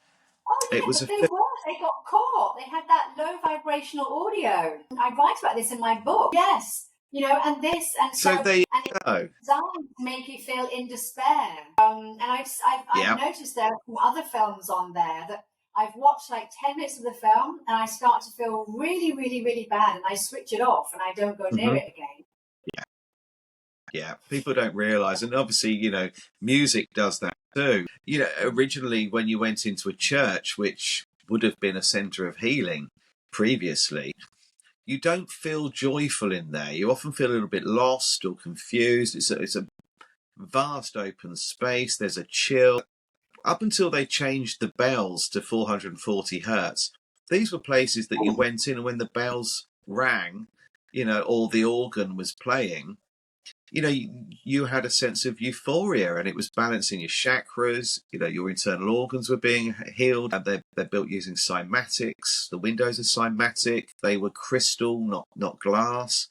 Oh
It
yeah,
was
but
a
they
film.
were. They got caught. They had that low vibrational audio. I write about this in my book. Yes, and this, and
So there you
and it's
go.
designed to make you feel in despair. And I've
Yeah.
noticed there are some other films on there that I've watched like 10 minutes of the film, and I start to feel really, really, really bad, and I switch it off, and I don't go near it again.
Yeah, people don't realize, and obviously, music does that too. Originally, when you went into a church, which would have been a center of healing previously, you don't feel joyful in there. You often feel a little bit lost or confused. It's a vast open space. There's a chill. Up until they changed the bells to 440 hertz, these were places that you went in, and when the bells rang, or the organ was playing, you had a sense of euphoria, and it was balancing your chakras. Your internal organs were being healed. They're built using cymatics. The windows are cymatic. They were crystal, not glass.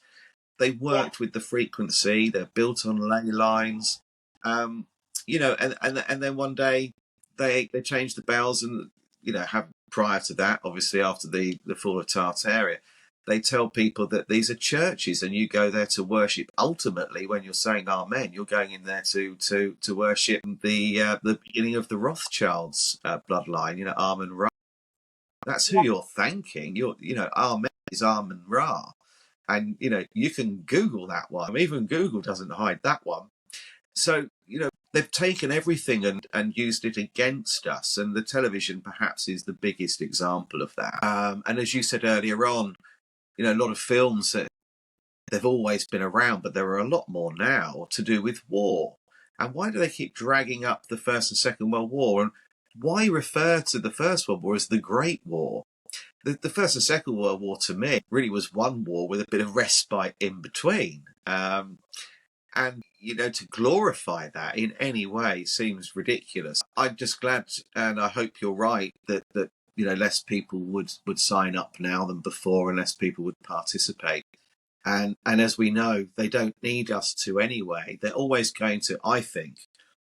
They worked with the frequency. They're built on ley lines. And then one day they changed the bells, and have prior to that, obviously after the fall of Tartaria, they tell people that these are churches, and you go there to worship. Ultimately, when you're saying Amen, you're going in there to worship the beginning of the Rothschilds bloodline. Amen Ra. That's who you're thanking. Amen is Amen Ra, and you can Google that one. Even Google doesn't hide that one. So they've taken everything and used it against us, and the television perhaps is the biggest example of that. And as you said earlier on, a lot of films that they've always been around, but there are a lot more now to do with war. And why do they keep dragging up the First and Second World War? And why refer to the First World War as the Great War? The First and Second World War, to me, really was one war with a bit of respite in between. And to glorify that in any way seems ridiculous. I'm just glad, and I hope you're right, that less people would sign up now than before, and less people would participate. And as we know, they don't need us to anyway. They're always going to, I think,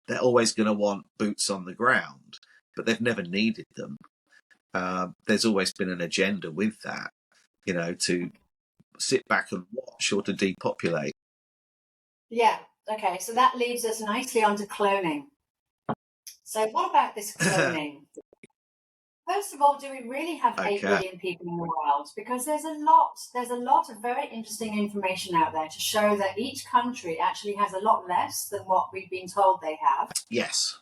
they're always going to want boots on the ground, but they've never needed them. There's always been an agenda with that, to sit back and watch or to depopulate.
Yeah. Okay. So that leads us nicely onto cloning. So what about this cloning? First of all, do we really have 8 billion people in the world? Because there's a lot of very interesting information out there to show that each country actually has a lot less than what we've been told they have.
Yes.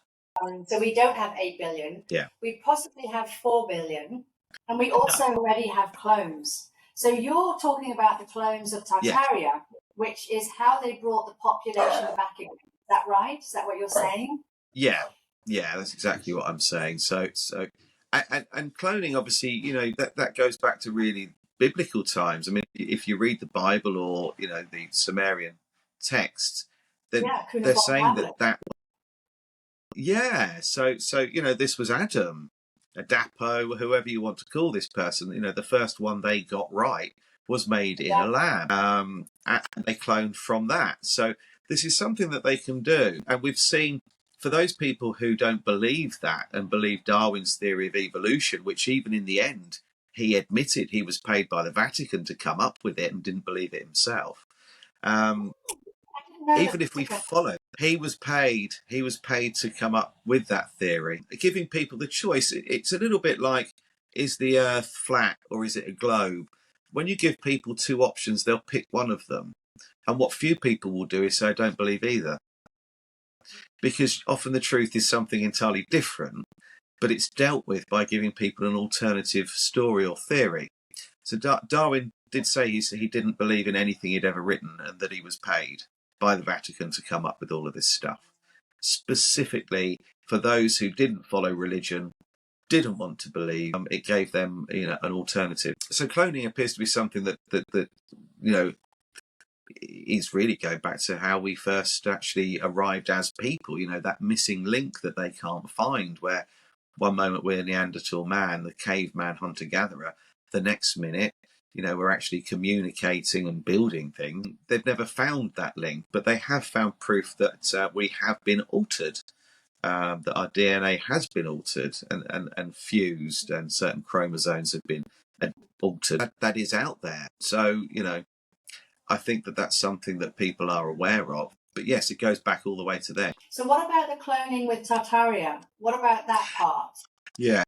So we don't have 8 billion.
Yeah.
We possibly have 4 billion. And we also already have clones. So you're talking about the clones of Tartaria, which is how they brought the population back again. Is that right? Is that what you're saying?
Yeah, that's exactly what I'm saying. So, and cloning, obviously, that goes back to really biblical times. I mean, if you read the Bible or the Sumerian texts, then they're saying that. Yeah, so this was Adam, Adapo, whoever you want to call this person. The first one they got right was made in a lab, and they cloned from that. So this is something that they can do, and we've seen. For those people who don't believe that and believe Darwin's theory of evolution, which even in the end he admitted he was paid by the Vatican to come up with it and didn't believe it himself. Even if we follow, he was paid to come up with that theory, giving people the choice. It's a little bit like, is the earth flat or is it a globe? When you give people two options, they'll pick one of them. And what few people will do is say, I don't believe either. Because often the truth is something entirely different, but it's dealt with by giving people an alternative story or theory. So Darwin did say he didn't believe in anything he'd ever written, and that he was paid by the Vatican to come up with all of this stuff. Specifically for those who didn't follow religion, didn't want to believe, it gave them an alternative. So cloning appears to be something that is really going back to how we first actually arrived as people, that missing link that they can't find, where one moment we're Neanderthal man, the caveman hunter-gatherer, the next minute were actually communicating and building things. They've never found that link, but they have found proof that we have been altered, that our DNA has been altered and fused, and certain chromosomes have been altered. That is out there. So, I think that that's something that people are aware of. But yes, it goes back all the way to there.
So what about the cloning with Tartaria? What about that part?
Yeah.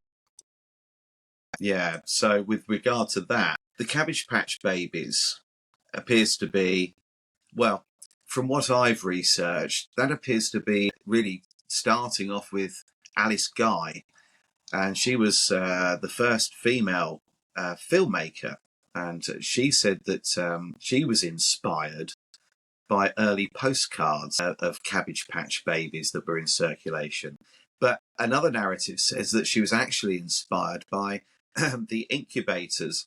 So with regard to that, the Cabbage Patch Babies appears to be, well, from what I've researched, that appears to be really starting off with Alice Guy. And she was the first female filmmaker. And she said that she was inspired by early postcards of Cabbage Patch Babies that were in circulation. But another narrative says that she was actually inspired by the incubators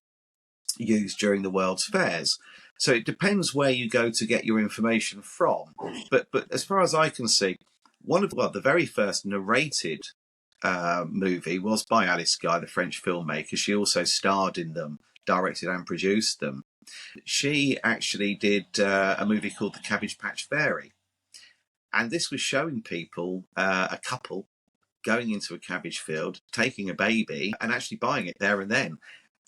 used during the World's Fairs. So it depends where you go to get your information from. But as far as I can see, the very first narrated movie was by Alice Guy, the French filmmaker. She also starred in them, directed and produced them. She actually did a movie called The Cabbage Patch Fairy. And this was showing people a couple going into a cabbage field, taking a baby and actually buying it there and then.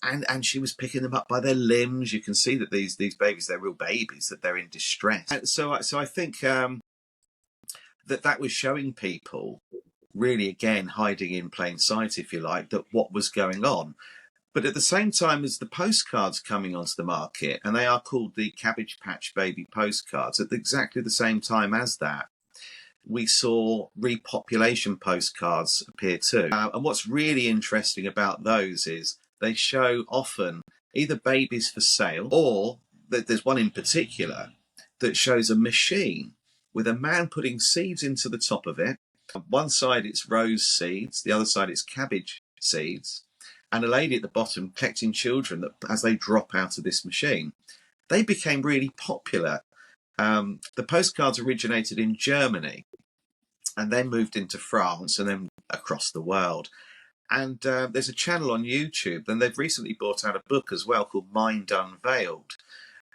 And she was picking them up by their limbs. You can see that these babies, they're real babies, that they're in distress. And so I think that was showing people, really, again, hiding in plain sight, if you like, that what was going on. But at the same time as the postcards coming onto the market, and they are called the Cabbage Patch Baby postcards, at exactly the same time as that, we saw repopulation postcards appear too. And what's really interesting about those is they show often either babies for sale, or there's one in particular that shows a machine with a man putting seeds into the top of it. On one side it's rose seeds, the other side it's cabbage seeds, and a lady at the bottom collecting children that, as they drop out of this machine. They became really popular. The postcards originated in Germany and then moved into France and then across the world. And there's a channel on YouTube, and they've recently brought out a book as well called Mind Unveiled.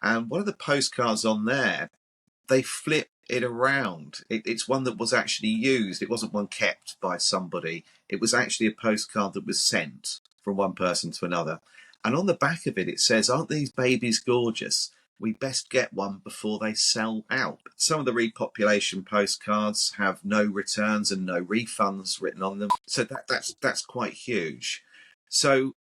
And one of the postcards on there, they flip it around. It's one that was actually used. It wasn't one kept by somebody. It was actually a postcard that was sent from one person to another. And on the back of it, it says, "Aren't these babies gorgeous? We best get one before they sell out." Some of the repopulation postcards have no returns and no refunds written on them. So that's quite huge. So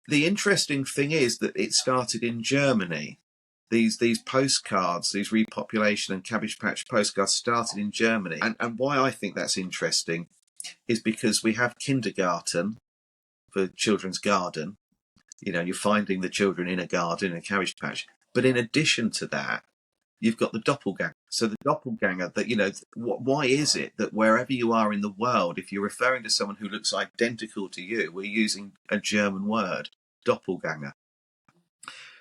the interesting thing is that it started in Germany. These postcards, these repopulation and Cabbage Patch postcards started in Germany. And why I think that's interesting is because we have kindergarten for children's garden. You're finding the children in a garden, in a cabbage patch. But in addition to that, you've got the doppelganger. So the doppelganger, that, why is it that wherever you are in the world, if you're referring to someone who looks identical to you, we're using a German word, doppelganger.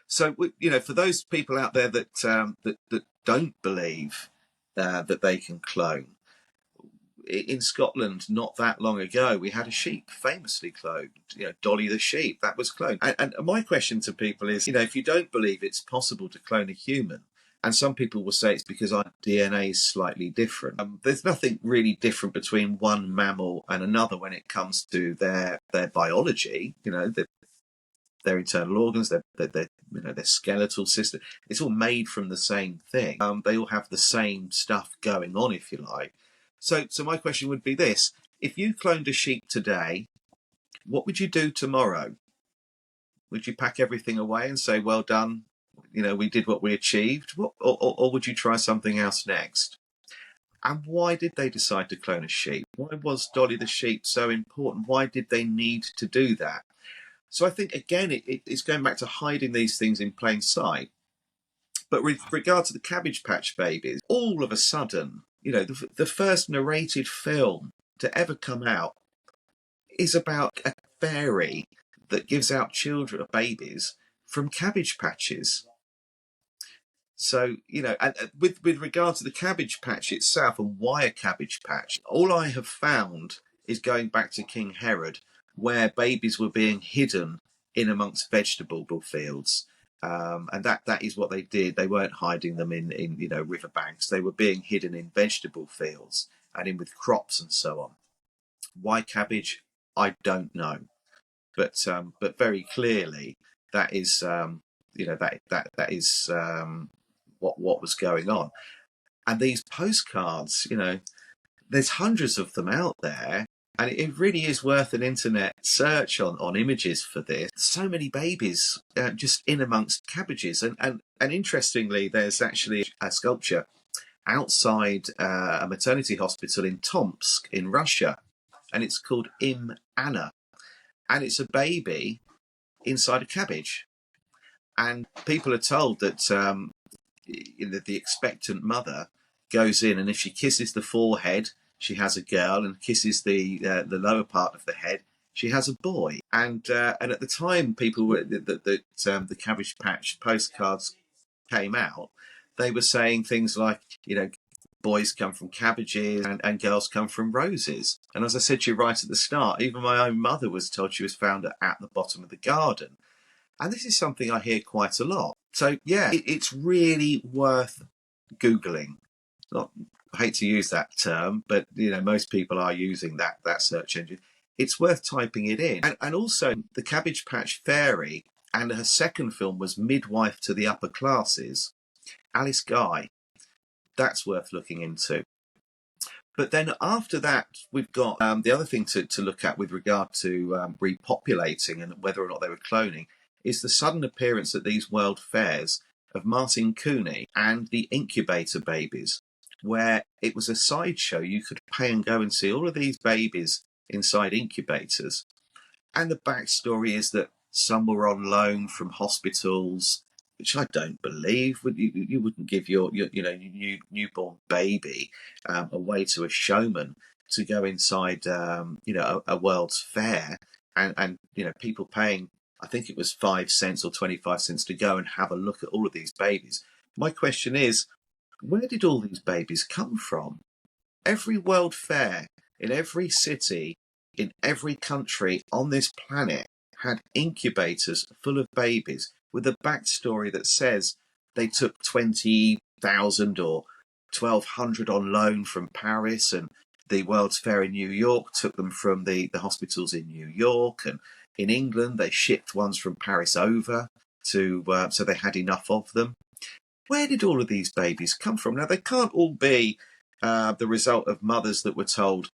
So, for those people out there that don't believe that they can clone, in Scotland, not that long ago, we had a sheep famously cloned. Dolly the sheep, that was cloned. And my question to people is, if you don't believe it's possible to clone a human, and some people will say it's because our DNA is slightly different. There's nothing really different between one mammal and another when it comes to their biology. Their internal organs, their skeletal system. It's all made from the same thing. They all have the same stuff going on, if you like. So my question would be this: if you cloned a sheep today, what would you do tomorrow? Would you pack everything away and say, "Well done, we did what we achieved," or would you try something else next? And why did they decide to clone a sheep? Why was Dolly the sheep so important? Why did they need to do that? So I think, again, it's going back to hiding these things in plain sight. But with regard to the Cabbage Patch Babies, all of a sudden, the first narrated film to ever come out is about a fairy that gives out children, babies, from cabbage patches. So, and with regard to the Cabbage Patch itself and why a cabbage patch, all I have found is going back to King Herod, where babies were being hidden in amongst vegetable fields. And that is what they did. They weren't hiding them in riverbanks. They were being hidden in vegetable fields and in with crops and so on. Why cabbage? I don't know, but very clearly that is that is what was going on. And these postcards, there's hundreds of them out there. And it really is worth an internet search on images for this. So many babies just in amongst cabbages. And interestingly, there's actually a sculpture outside a maternity hospital in Tomsk in Russia. And it's called Im Anna. And it's a baby inside a cabbage. And people are told that the expectant mother goes in, and if she kisses the forehead, she has a girl, and kisses the lower part of the head, she has a boy. And at the time, people were the Cabbage Patch postcards came out, they were saying things like, boys come from cabbages and girls come from roses. And as I said to you right at the start, even my own mother was told she was found at the bottom of the garden. And this is something I hear quite a lot. So yeah, it's really worth Googling. I hate to use that term, but most people are using that search engine. It's worth typing it in. And also the Cabbage Patch Fairy, and her second film was Midwife to the Upper Classes, Alice Guy. That's worth looking into. But then after that, we've got the other thing to look at with regard to repopulating and whether or not they were cloning is the sudden appearance at these world fairs of Martin Cooney and the incubator babies, where it was a sideshow. You could pay and go and see all of these babies inside incubators. And the backstory is that some were on loan from hospitals, which I don't believe. You wouldn't give your newborn baby away to a showman to go inside a World's Fair, and people paying, I think it was 5 cents or 25 cents to go and have a look at all of these babies. My question is, where did all these babies come from? Every World Fair in every city, in every country on this planet had incubators full of babies with a backstory that says they took 20,000 or 1,200 on loan from Paris, and the World's Fair in New York took them from the hospitals in New York, and in England they shipped ones from Paris over to so they had enough of them. Where did all of these babies come from? Now, they can't all be the result of mothers that were told,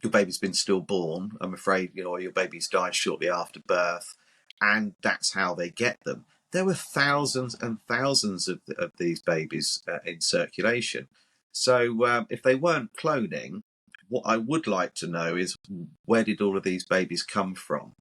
your baby's been stillborn, I'm afraid, or your baby's died shortly after birth, and that's how they get them. There were thousands and thousands of these babies in circulation. So if they weren't cloning, what I would like to know is, where did all of these babies come from?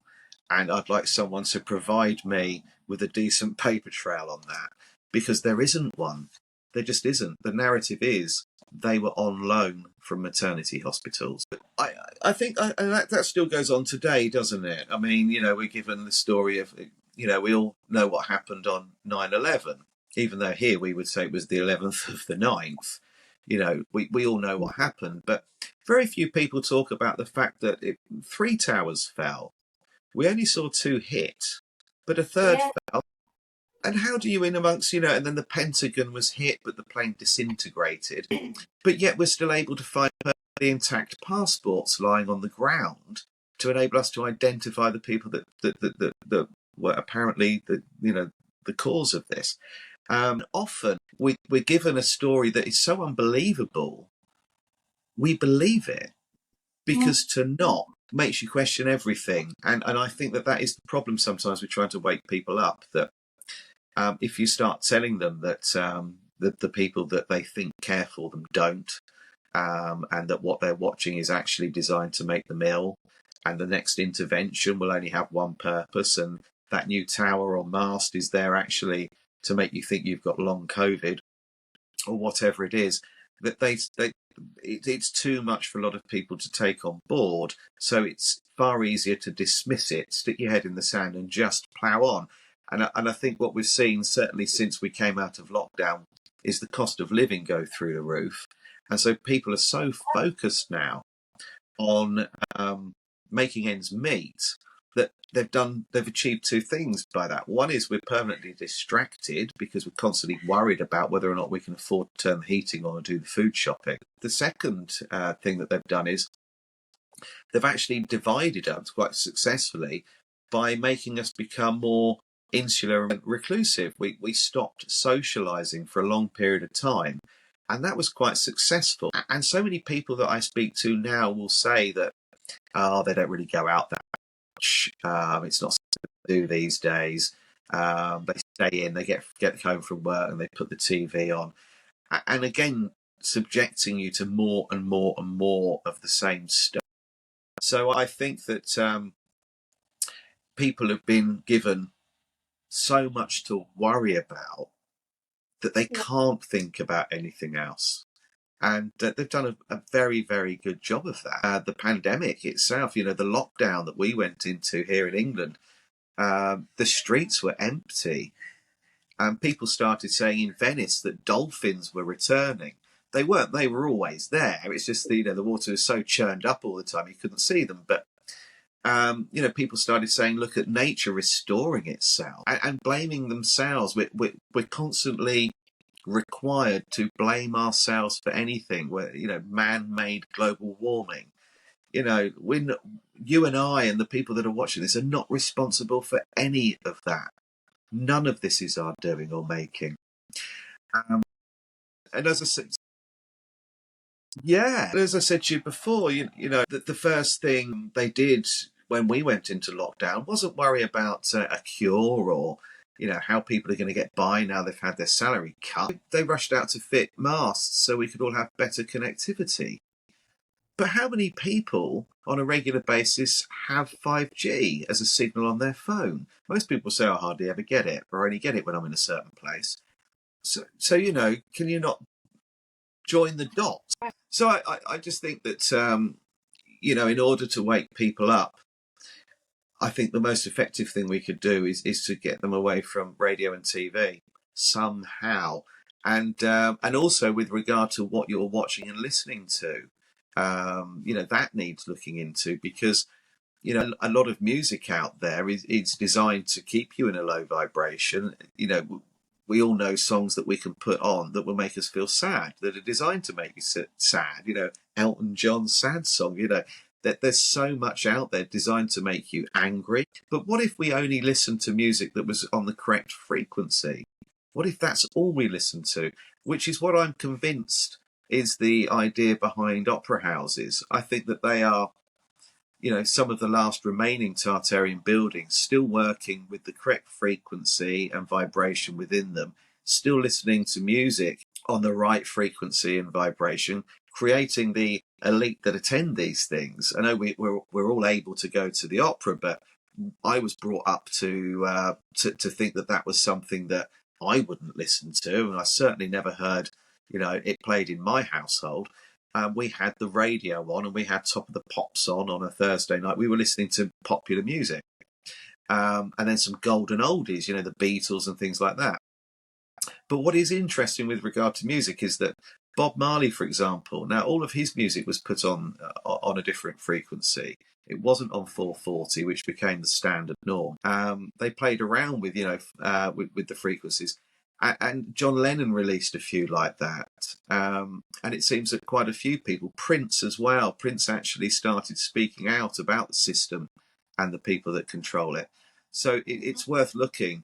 And I'd like someone to provide me with a decent paper trail on that, because there isn't one. There just isn't. The narrative is they were on loan from maternity hospitals. I think that still goes on today, doesn't it? I mean, we're given the story of, we all know what happened on 9/11, even though here we would say it was the 11th of the 9th. We all know what happened, but very few people talk about the fact that 3 towers fell. We only saw 2 hit, but a third fell. And how do you in amongst, and then the Pentagon was hit, but the plane disintegrated. But yet we're still able to find perfectly intact passports lying on the ground to enable us to identify the people that were apparently the cause of this. Often we're given a story that is so unbelievable, we believe it, because to not makes you question everything. And I think that is the problem sometimes with trying to wake people up, that if you start telling them that the people that they think care for them don't, and that what they're watching is actually designed to make them ill, and the next intervention will only have one purpose, and that new tower or mast is there actually to make you think you've got long COVID, or whatever it is, that it's too much for a lot of people to take on board. So it's far easier to dismiss it, stick your head in the sand, and just plough on. And I think what we've seen, certainly since we came out of lockdown, is the cost of living go through the roof. And so people are so focused now on making ends meet that they've achieved two things by that. One is we're permanently distracted because we're constantly worried about whether or not we can afford to turn the heating on or do the food shopping. The second thing that they've done is they've actually divided us quite successfully by making us become more insular and reclusive. We stopped socializing for a long period of time, and that was quite successful. And so many people that I speak to now will say that, oh, they don't really go out that much. It's not something to do these days. They stay in, they get home from work, and they put the TV on. And again, subjecting you to more and more and more of the same stuff. So I think that people have been given so much to worry about that they can't think about anything else. And they've done a very, very good job of that. The pandemic itself, the lockdown that we went into here in England, the streets were empty. And people started saying in Venice that dolphins were returning. They weren't. They were always there. It's just the water was so churned up all the time you couldn't see them. But people started saying, look at nature restoring itself and blaming themselves. We're constantly required to blame ourselves for anything. Man-made global warming. When you and I and the people that are watching this are not responsible for any of that. None of this is our doing or making. And as I said, as I said to you before, the first thing they did when we went into lockdown wasn't worry about a cure or how people are going to get by now they've had their salary cut. They rushed out to fit masts so we could all have better connectivity. But how many people on a regular basis have 5G as a signal on their phone? Most people say, I hardly ever get it, or only get it when I'm in a certain place. So can you not join the dots? So I just think that, in order to wake people up, I think the most effective thing we could do is to get them away from radio and TV somehow. And also with regard to what you're watching and listening to, that needs looking into because, a lot of music out there is designed to keep you in a low vibration. We all know songs that we can put on that will make us feel sad, that are designed to make you sad. Elton John's sad song, that there's so much out there designed to make you angry. But what if we only listened to music that was on the correct frequency? What if that's all we listen to? Which is what I'm convinced is the idea behind opera houses. I think that they are, some of the last remaining Tartarian buildings still working with the correct frequency and vibration within them, still listening to music on the right frequency and vibration, creating the elite that attend these things. I know we're all able to go to the opera, but I was brought up to think that was something that I wouldn't listen to, and I certainly never heard it played in my household. We had the radio on and we had Top of the Pops on a Thursday night. We were listening to popular music, and then some golden oldies, the Beatles and things like that. But what is interesting with regard to music is that Bob Marley, for example, now all of his music was put on a different frequency. It wasn't on 440, which became the standard norm. They played around with with the frequencies. And John Lennon released a few like that. And it seems that quite a few people, Prince as well, Prince actually started speaking out about the system and the people that control it. So it's worth looking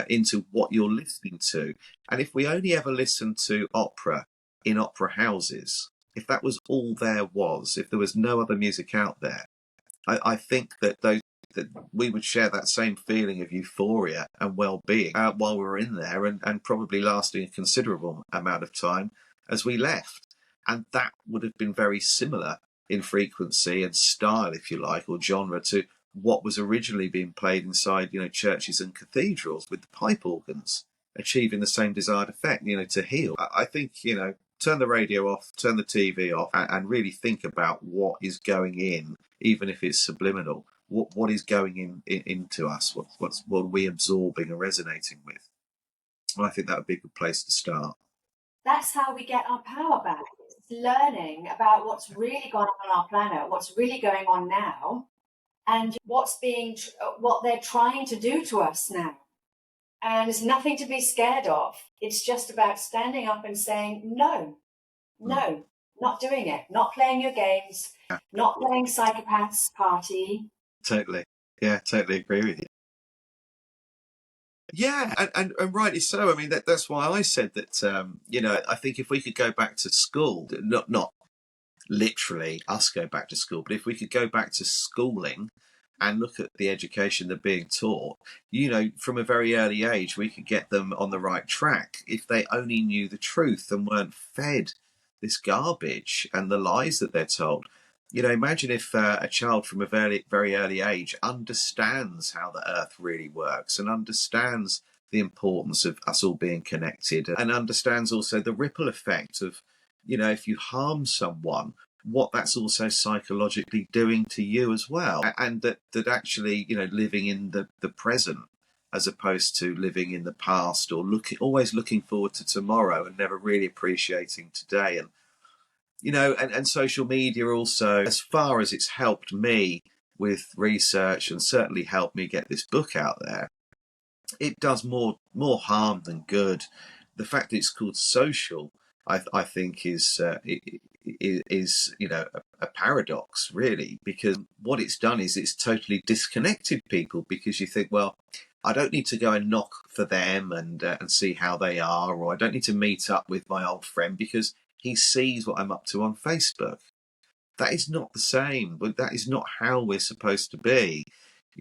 into what you're listening to. And if we only ever listened to opera in opera houses, if that was all there was, if there was no other music out there, I think that we would share that same feeling of euphoria and well-being while we were in there and probably lasting a considerable amount of time as we left. And that would have been very similar in frequency and style, if you like, or genre to what was originally being played inside, churches and cathedrals with the pipe organs, achieving the same desired effect, to heal. I think, turn the radio off, turn the TV off, and really think about what is going in, even if it's subliminal. What is going into us? What are we absorbing and resonating with? Well, I think that would be a good place to start.
That's how we get our power back. It's learning about what's really gone on our planet, what's really going on now, and what they're trying to do to us now. And there's nothing to be scared of. It's just about standing up and saying, no, not doing it, not playing your games, not playing psychopaths party.
Totally. Yeah, totally agree with you. Yeah, and rightly so. I mean, that's why I said that, I think if we could go back to school, not literally us go back to school, but if we could go back to schooling and look at the education they're being taught, from a very early age, we could get them on the right track if they only knew the truth and weren't fed this garbage and the lies that they're told. Imagine if a child from a very, very early age understands how the earth really works and understands the importance of us all being connected and understands also the ripple effect of, if you harm someone, what that's also psychologically doing to you as well. And that actually, living in the present as opposed to living in the past or always looking forward to tomorrow and never really appreciating today. And and social media also, as far as it's helped me with research and certainly helped me get this book out there, it does more harm than good. The fact that it's called social, I think, is a paradox, really, because what it's done is it's totally disconnected people, because you think, well, I don't need to go and knock for them and see how they are, or I don't need to meet up with my old friend because he sees what I'm up to on Facebook. That is not the same. But that is not how we're supposed to be.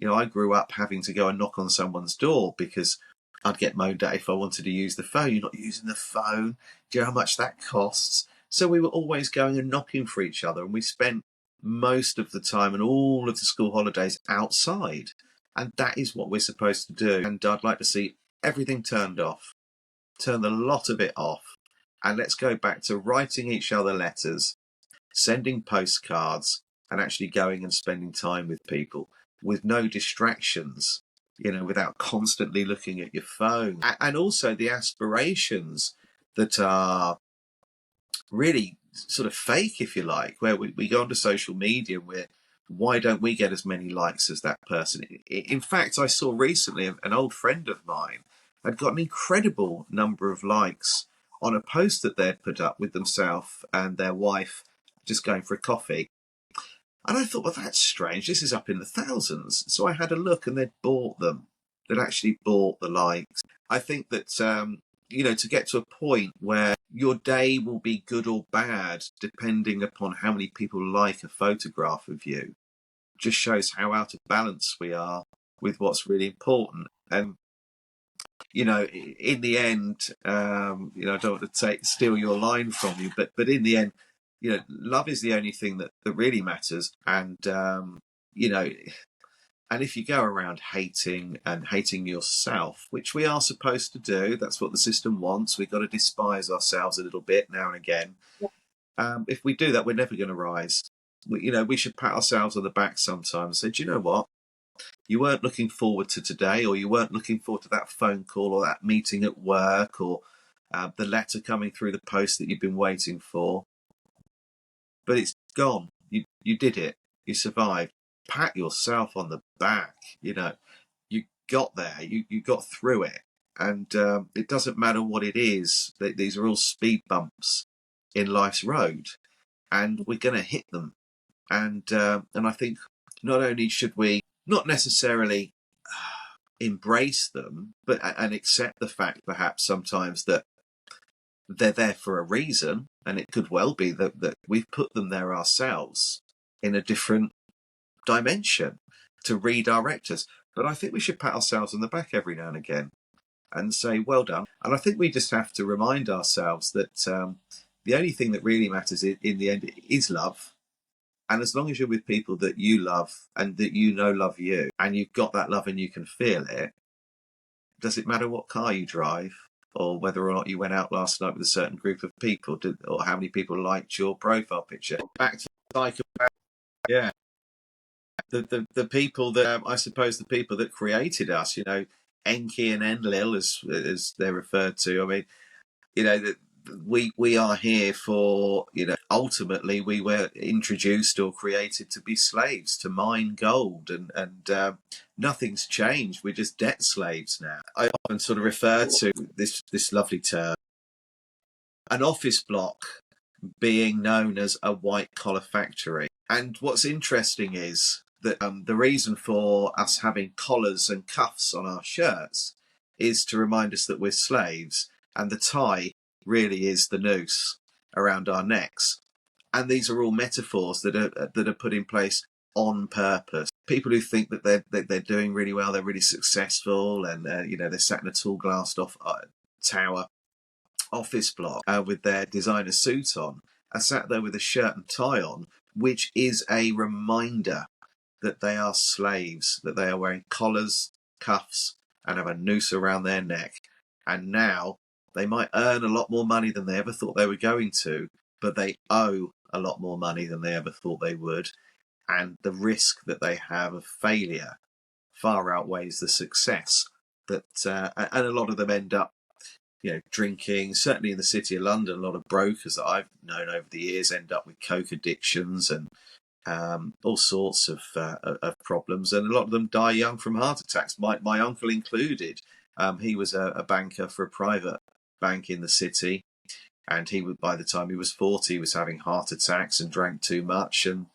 I grew up having to go and knock on someone's door because I'd get moaned at if I wanted to use the phone. You're not using the phone. Do you know how much that costs? So we were always going and knocking for each other, and we spent most of the time and all of the school holidays outside. And that is what we're supposed to do. And I'd like to see everything turned off, turn the lot of it off. And let's go back to writing each other letters, sending postcards, and actually going and spending time with people with no distractions, without constantly looking at your phone. And also the aspirations that are really sort of fake, if you like, where we go onto social media and why don't we get as many likes as that person? In fact, I saw recently an old friend of mine had got an incredible number of likes on a post that they'd put up with themselves and their wife just going for a coffee. And I thought, well, that's strange. This is up in the thousands. So I had a look, and they'd bought them. They'd actually bought the likes. I think that, to get to a point where your day will be good or bad, depending upon how many people like a photograph of you, just shows how out of balance we are with what's really important. And, in the end, I don't want to steal your line from you, but in the end, love is the only thing that really matters. And, and if you go around hating yourself, which we are supposed to do, that's what the system wants. We've got to despise ourselves a little bit now and again. If we do that, we're never going to rise. We should pat ourselves on the back sometimes and say, do you know what? You weren't looking forward to today, or you weren't looking forward to that phone call or that meeting at work, or the letter coming through the post that you've been waiting for. But it's gone. You did it. You survived. Pat yourself on the back. You got there. You got through it. And it doesn't matter what it is. These are all speed bumps in life's road, and we're going to hit them. And I think not only should we not necessarily embrace them, but and accept the fact perhaps sometimes that they're there for a reason, and it could well be that we've put them there ourselves in a different dimension to redirect us. But I think we should pat ourselves on the back every now and again and say, well done. And I think we just have to remind ourselves that the only thing that really matters in the end is love. And as long as you're with people that you love and that love you, and you've got that love and you can feel it, does it matter what car you drive, or whether or not you went out last night with a certain group of people, or how many people liked your profile picture? Back to psychopath. Yeah. The people that, I suppose, the people that created us, Enki and Enlil, as they're referred to. I mean, we are here for, ultimately we were introduced or created to be slaves, to mine gold, and nothing's changed. We're just debt slaves now. I often sort of refer to this lovely term, an office block being known as a white collar factory. And what's interesting is that the reason for us having collars and cuffs on our shirts is to remind us that we're slaves, and the tie really is the noose around our necks. And these are all metaphors that are put in place on purpose. People who think that they're doing really well, they're really successful, and they're sat in a tall glassed off tower office block with their designer suit on, are sat there with a shirt and tie on, which is a reminder that they are slaves, that they are wearing collars, cuffs, and have a noose around their neck. And now they might earn a lot more money than they ever thought they were going to, but they owe a lot more money than they ever thought they would. And the risk that they have of failure far outweighs the success that, and a lot of them end up drinking. Certainly in the city of London, a lot of brokers that I've known over the years end up with coke addictions and all sorts of problems, and a lot of them die young from heart attacks. My uncle included. He was a banker for a private bank in the city, and by the time he was 40, he was having heart attacks and drank too much, and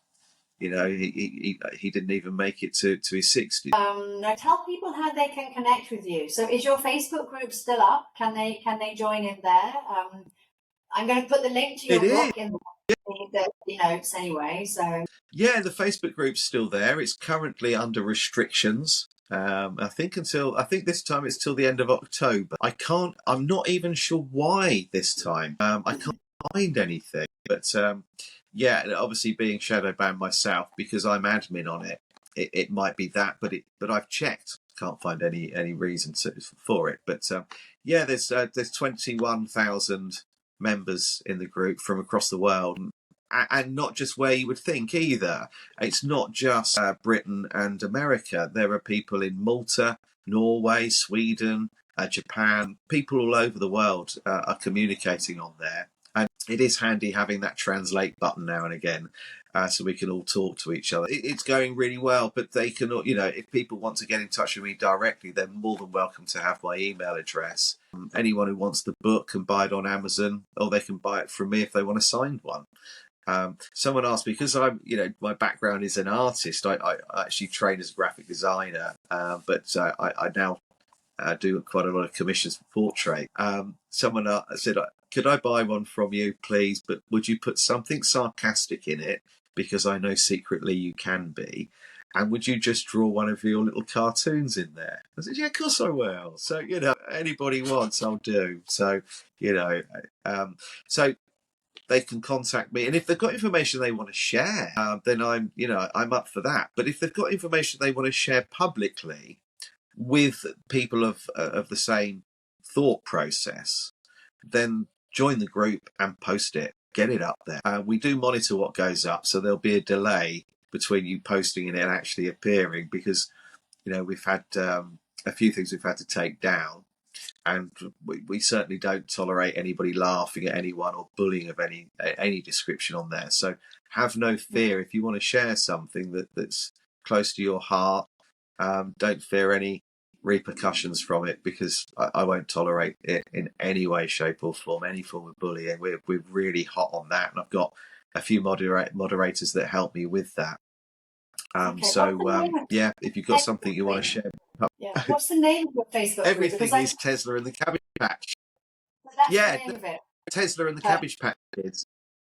he didn't even make it to his 60s.
Now tell people how they can connect with you. So is your Facebook group still up? Can they join in there? I'm going to put the link to your book in the notes anyway. So
yeah, the Facebook group's still there. It's currently under restrictions. I think this time it's till the end of October. I'm not even sure why this time. I can't find anything, but yeah, obviously being shadow banned myself because I'm admin on it, it might be that, but I've checked, can't find any reason for it. But yeah, there's 21,000 members in the group from across the world, and not just where you would think either. It's not just Britain and America. There are people in Malta, Norway, Sweden, Japan. People all over the world are communicating on there. And it is handy having that translate button now and again, so we can all talk to each other. It's going really well, but they can, if people want to get in touch with me directly, they're more than welcome to have my email address. Anyone who wants the book can buy it on Amazon, or they can buy it from me if they want a signed one. Someone asked me, because I'm, my background is an artist. I actually train as a graphic designer, but I now do quite a lot of commissions for portrait. Someone said, could I buy one from you, please? But would you put something sarcastic in it? Because I know secretly you can be. And would you just draw one of your little cartoons in there? I said, yeah, of course I will. So, anybody wants, I'll do. So, so they can contact me. And if they've got information they want to share, then I'm up for that. But if they've got information they want to share publicly with people of the same thought process, then join the group and post it, get it up there. We do monitor what goes up, so there'll be a delay between you posting it and actually appearing, because we've had a few things we've had to take down, and we certainly don't tolerate anybody laughing at anyone or bullying of any description on there. So have no fear. If you want to share something that's close to your heart, don't fear any repercussions from it, because I won't tolerate it in any way, shape or form, any form of bullying. We're really hot on that, and I've got a few moderators that help me with that. Yeah, if you've got something you want to share.
Yeah. What's the name of your Facebook group?
Everything is Tesla and the Cabbage Patch.
That's the name of it.
Tesla and the Cabbage Patch is.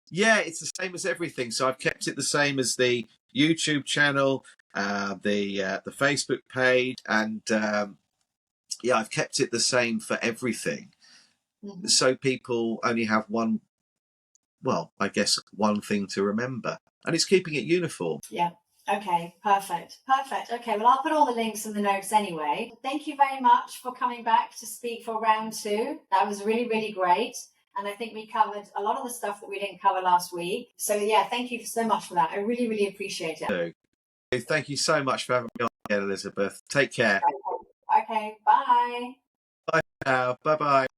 Yeah, it's the same as everything. So I've kept it the same as the YouTube channel, the Facebook page, and yeah, I've kept it the same for everything. Mm-hmm. So people only have one thing to remember, and it's keeping it uniform.
Yeah. Okay, perfect. Okay, well, I'll put all the links in the notes anyway. Thank you very much for coming back to speak for round 2. That was really, really great. And I think we covered a lot of the stuff that we didn't cover last week. So yeah, thank you so much for that. I really, really appreciate it.
Thank you so much for having me on again, Elisabeth. Take care.
Okay, bye.
Bye now. Bye-bye.